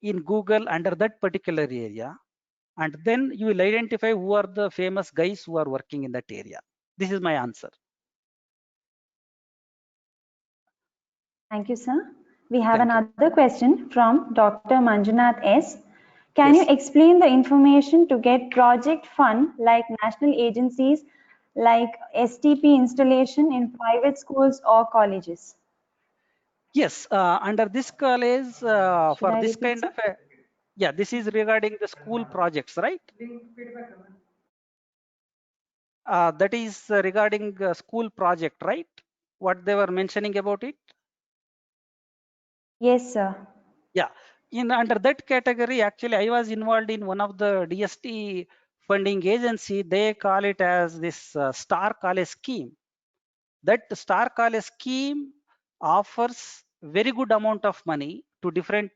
in Google under that particular area, and then you will identify who are the famous guys who are working in that area. This is my answer. Thank you, sir. We have Thank you. another question from Dr. Manjunath S. Can Yes. you explain the information to get project fund like national agencies like STP installation in private schools or colleges? Yes, under this college, Should for I this repeat, kind sir? of a, yeah, this is regarding the school projects, right? That is regarding school project, right? What they were mentioning about it? Yes, sir. Yeah, in under that category, actually, I was involved in one of the DST funding agency. They call it as this Star College scheme. That Star College scheme offers very good amount of money to different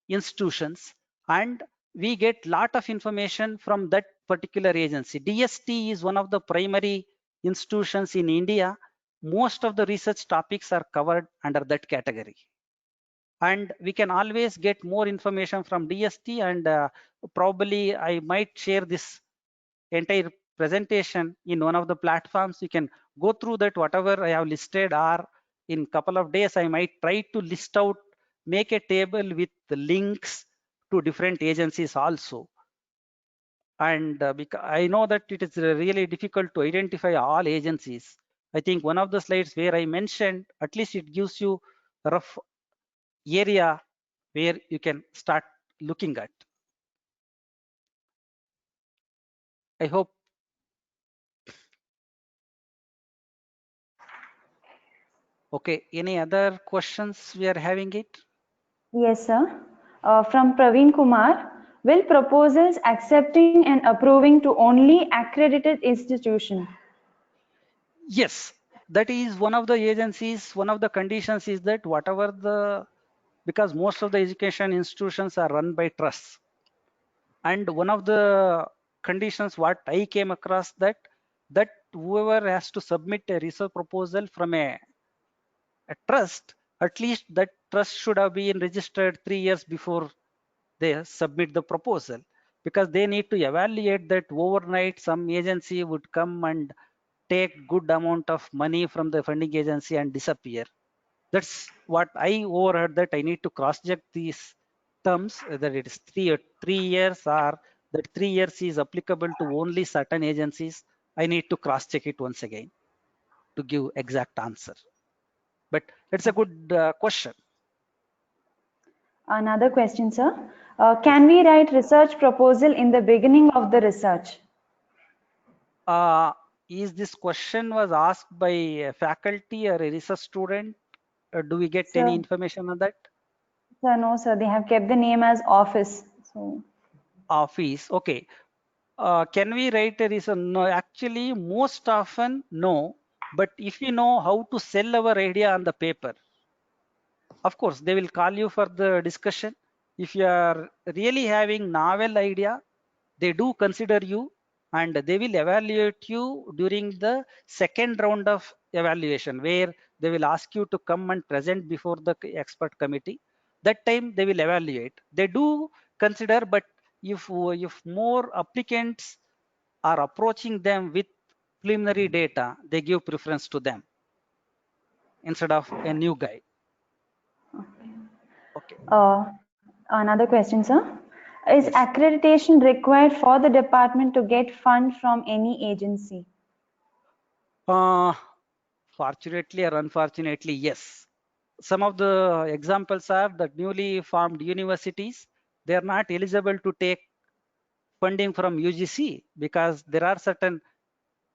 institutions, and we get lot of information from that particular agency. DST is one of the primary institutions in India. Most of the research topics are covered under that category, and we can always get more information from DST. And probably I might share this entire presentation in one of the platforms. You can go through that whatever I have listed, or in couple of days I might try to list out, make a table with the links to different agencies also. And because I know that it is really difficult to identify all agencies. I think one of the slides where I mentioned, at least it gives you a rough area where you can start looking at. I hope. Okay, any other questions we are having it? Yes, sir. From Praveen Kumar, will proposals accepting and approving to only accredited institution? Yes, that is one of the agencies. One of the conditions is that whatever the, because most of the education institutions are run by trusts, and one of the conditions what I came across that whoever has to submit a research proposal from a trust, at least that trust should have been registered 3 years before they submit the proposal, because they need to evaluate that overnight some agency would come and take good amount of money from the funding agency and disappear. That's what I overheard, that I need to cross check these terms, whether it is 3 years or that 3 years is applicable to only certain agencies. I need to cross check it once again to give exact answer. But it's a good question. Another question, sir. Can we write research proposal in the beginning of the research? Is this question was asked by a faculty or a research student? Do we get any Sir, information on that? sir, no, sir. They have kept the name as office. So, Office, okay. Can we write a reason? No, actually, most often, no. But if you know how to sell our idea on the paper, of course, they will call you for the discussion. If you are really having novel idea, they do consider you and they will evaluate you during the second round of evaluation, where they will ask you to come and present before the expert committee. That time they will evaluate. They do consider, but if more applicants are approaching them with preliminary data, they give preference to them instead of a new guy. Okay. another question, sir. Is Yes. accreditation required for the department to get fund from any agency? Fortunately or unfortunately, yes. Some of the examples are that newly formed universities, they are not eligible to take funding from UGC because there are certain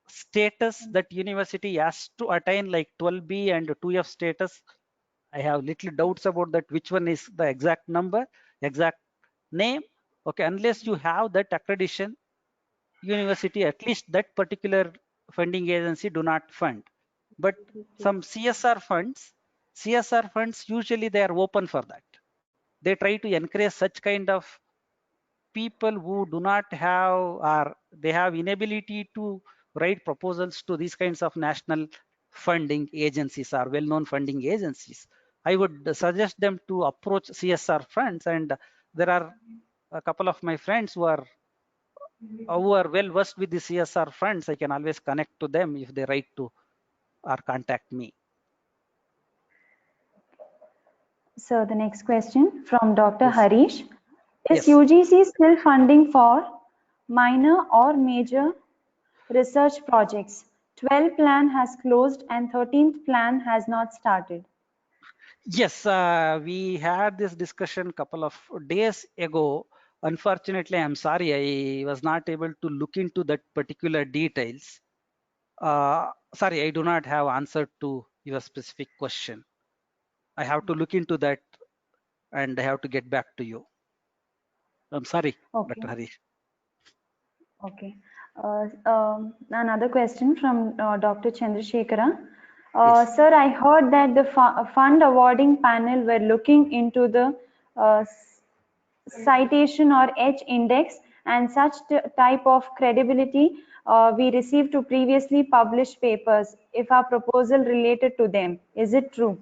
status that university has to attain, like 12B and 2F status. I have little doubts about that, which one is the exact number, exact name. Okay, unless you have that accreditation, university, at least that particular funding agency do not fund. But some CSR funds usually they are open for that. They try to encourage such kind of people who do not have, or they have inability to write proposals to these kinds of national funding agencies or well-known funding agencies. I would suggest them to approach CSR funds, and there are a couple of my friends who are well versed with the CSR funds. I can always connect to them if they write to or contact me. So the next question from Dr. Yes. Harish. Is Yes. UGC still funding for minor or major research projects? 12 plan has closed and 13th plan has not started. Yes, we had this discussion couple of days ago. Unfortunately, I'm sorry, I was not able to look into that particular details. Sorry, I do not have answer to your specific question. I have to look into that and I have to get back to you. I'm sorry, Okay. Dr. Harish. Okay. Another question from Dr. Chandrasekhara. Yes. Sir, I heard that the fund awarding panel were looking into the citation or H index and such type of credibility we received to previously published papers if our proposal related to them. Is it true?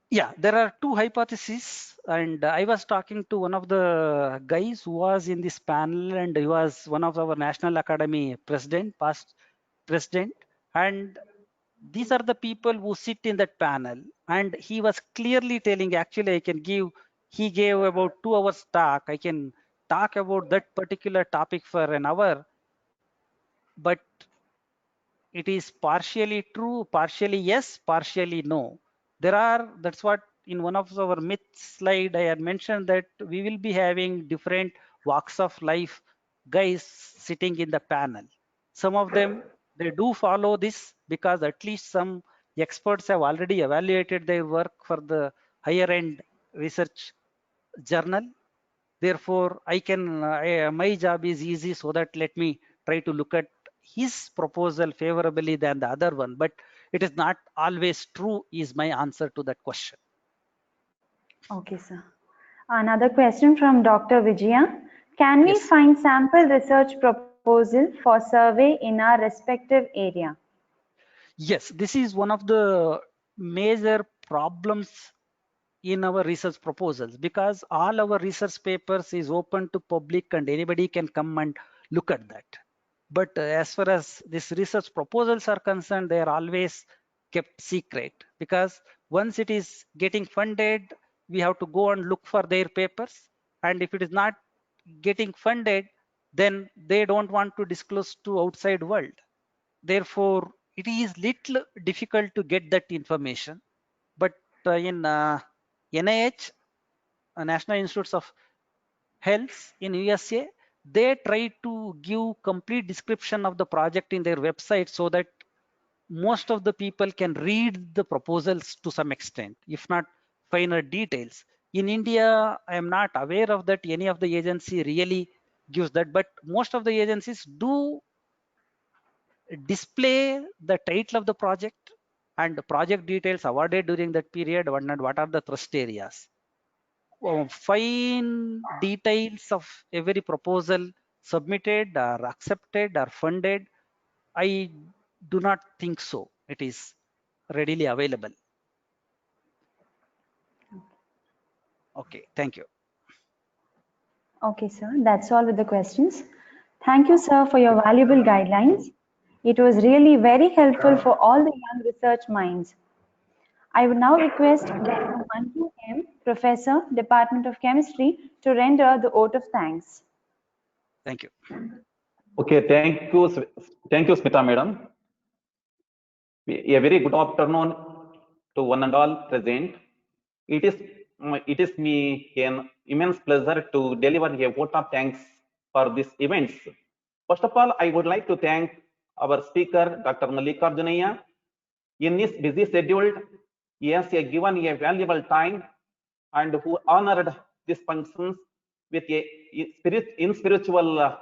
Yeah, there are two hypotheses, and I was talking to one of the guys who was in this panel, and he was one of our National Academy president, past president. And these are the people who sit in that panel. And he was clearly telling, actually, he gave about 2 hours talk. I can talk about that particular topic for an hour, but it is partially true, partially yes, partially no. That's what in one of our myth slide I had mentioned, that we will be having different walks of life guys sitting in the panel. Some of them, they do follow this because at least some experts have already evaluated their work for the higher end research journal. Therefore, my job is easy, so that let me try to look at his proposal favorably than the other one. But it is not always true, is my answer to that question. Okay, sir. Another question from Dr. Vijaya. Can we Yes. find sample research proposal for survey in our respective area? Yes, this is one of the major problems in our research proposals, because all our research papers is open to public and anybody can come and look at that. But as far as these research proposals are concerned, they are always kept secret, because once it is getting funded, we have to go and look for their papers. And if it is not getting funded, then they don't want to disclose to outside world. Therefore, it is little difficult to get that information. But in NIH, National Institutes of Health in USA, they try to give complete description of the project in their website, so that most of the people can read the proposals to some extent, if not finer details. In India, I am not aware of that any of the agency really gives that, but most of the agencies do display the title of the project and the project details awarded during that period, and what are the thrust areas. Fine details of every proposal submitted or accepted or funded, I do not think so. It is readily available. Okay, thank you. Okay, sir. That's all with the questions. Thank you, sir, for your valuable guidelines. It was really very helpful for all the young research minds. I would now request Dr. Manju M., Professor, Department of Chemistry, to render the vote of thanks. Thank you. Okay, thank you, Smita Madam. A very good afternoon to one and all present. It is me an immense pleasure to deliver a vote of thanks for this event. First of all, I would like to thank our speaker, Dr. Mallikarjunayya. In his busy schedule, he has given a valuable time and who honored these functions with a spiritual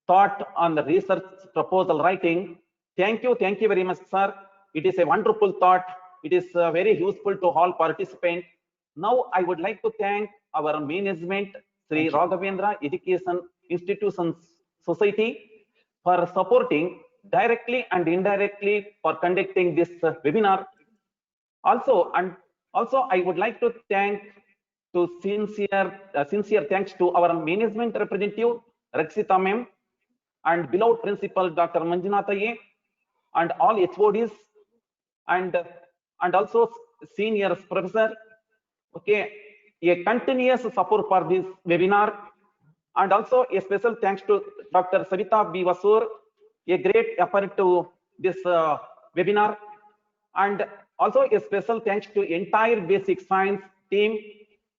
thought on the research proposal writing. Thank you very much, sir. It is a wonderful thought. It is very useful to all participants. Now I would like to thank our management, Sri Raghavendra Education Institutions Society, for supporting directly and indirectly for conducting this webinar. Also, I would like to thank sincere thanks to our management representative Rakshita ma'am and beloved principal Dr. Manjunatha A, and all HODs and also senior professor. Okay, a continuous support for this webinar, and also a special thanks to Dr. Savita B. Vasur, a great effort to this webinar, and also a special thanks to entire basic science team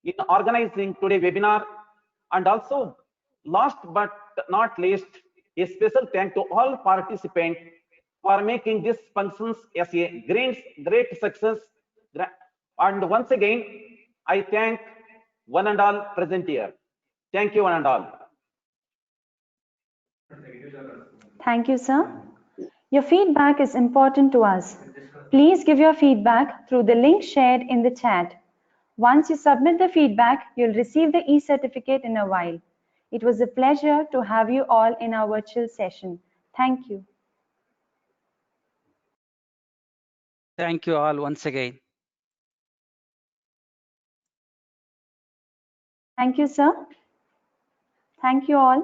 in organizing today's webinar, and also last but not least, a special thank to all participants for making these functions as a great success. And once again, I thank one and all present here. Thank you one and all. Thank you, sir. Your feedback is important to us. Please give your feedback through the link shared in the chat. Once you submit the feedback, you'll receive the e-certificate in a while. It was a pleasure to have you all in our virtual session. Thank you. Thank you all once again. Thank you, sir. Thank you all.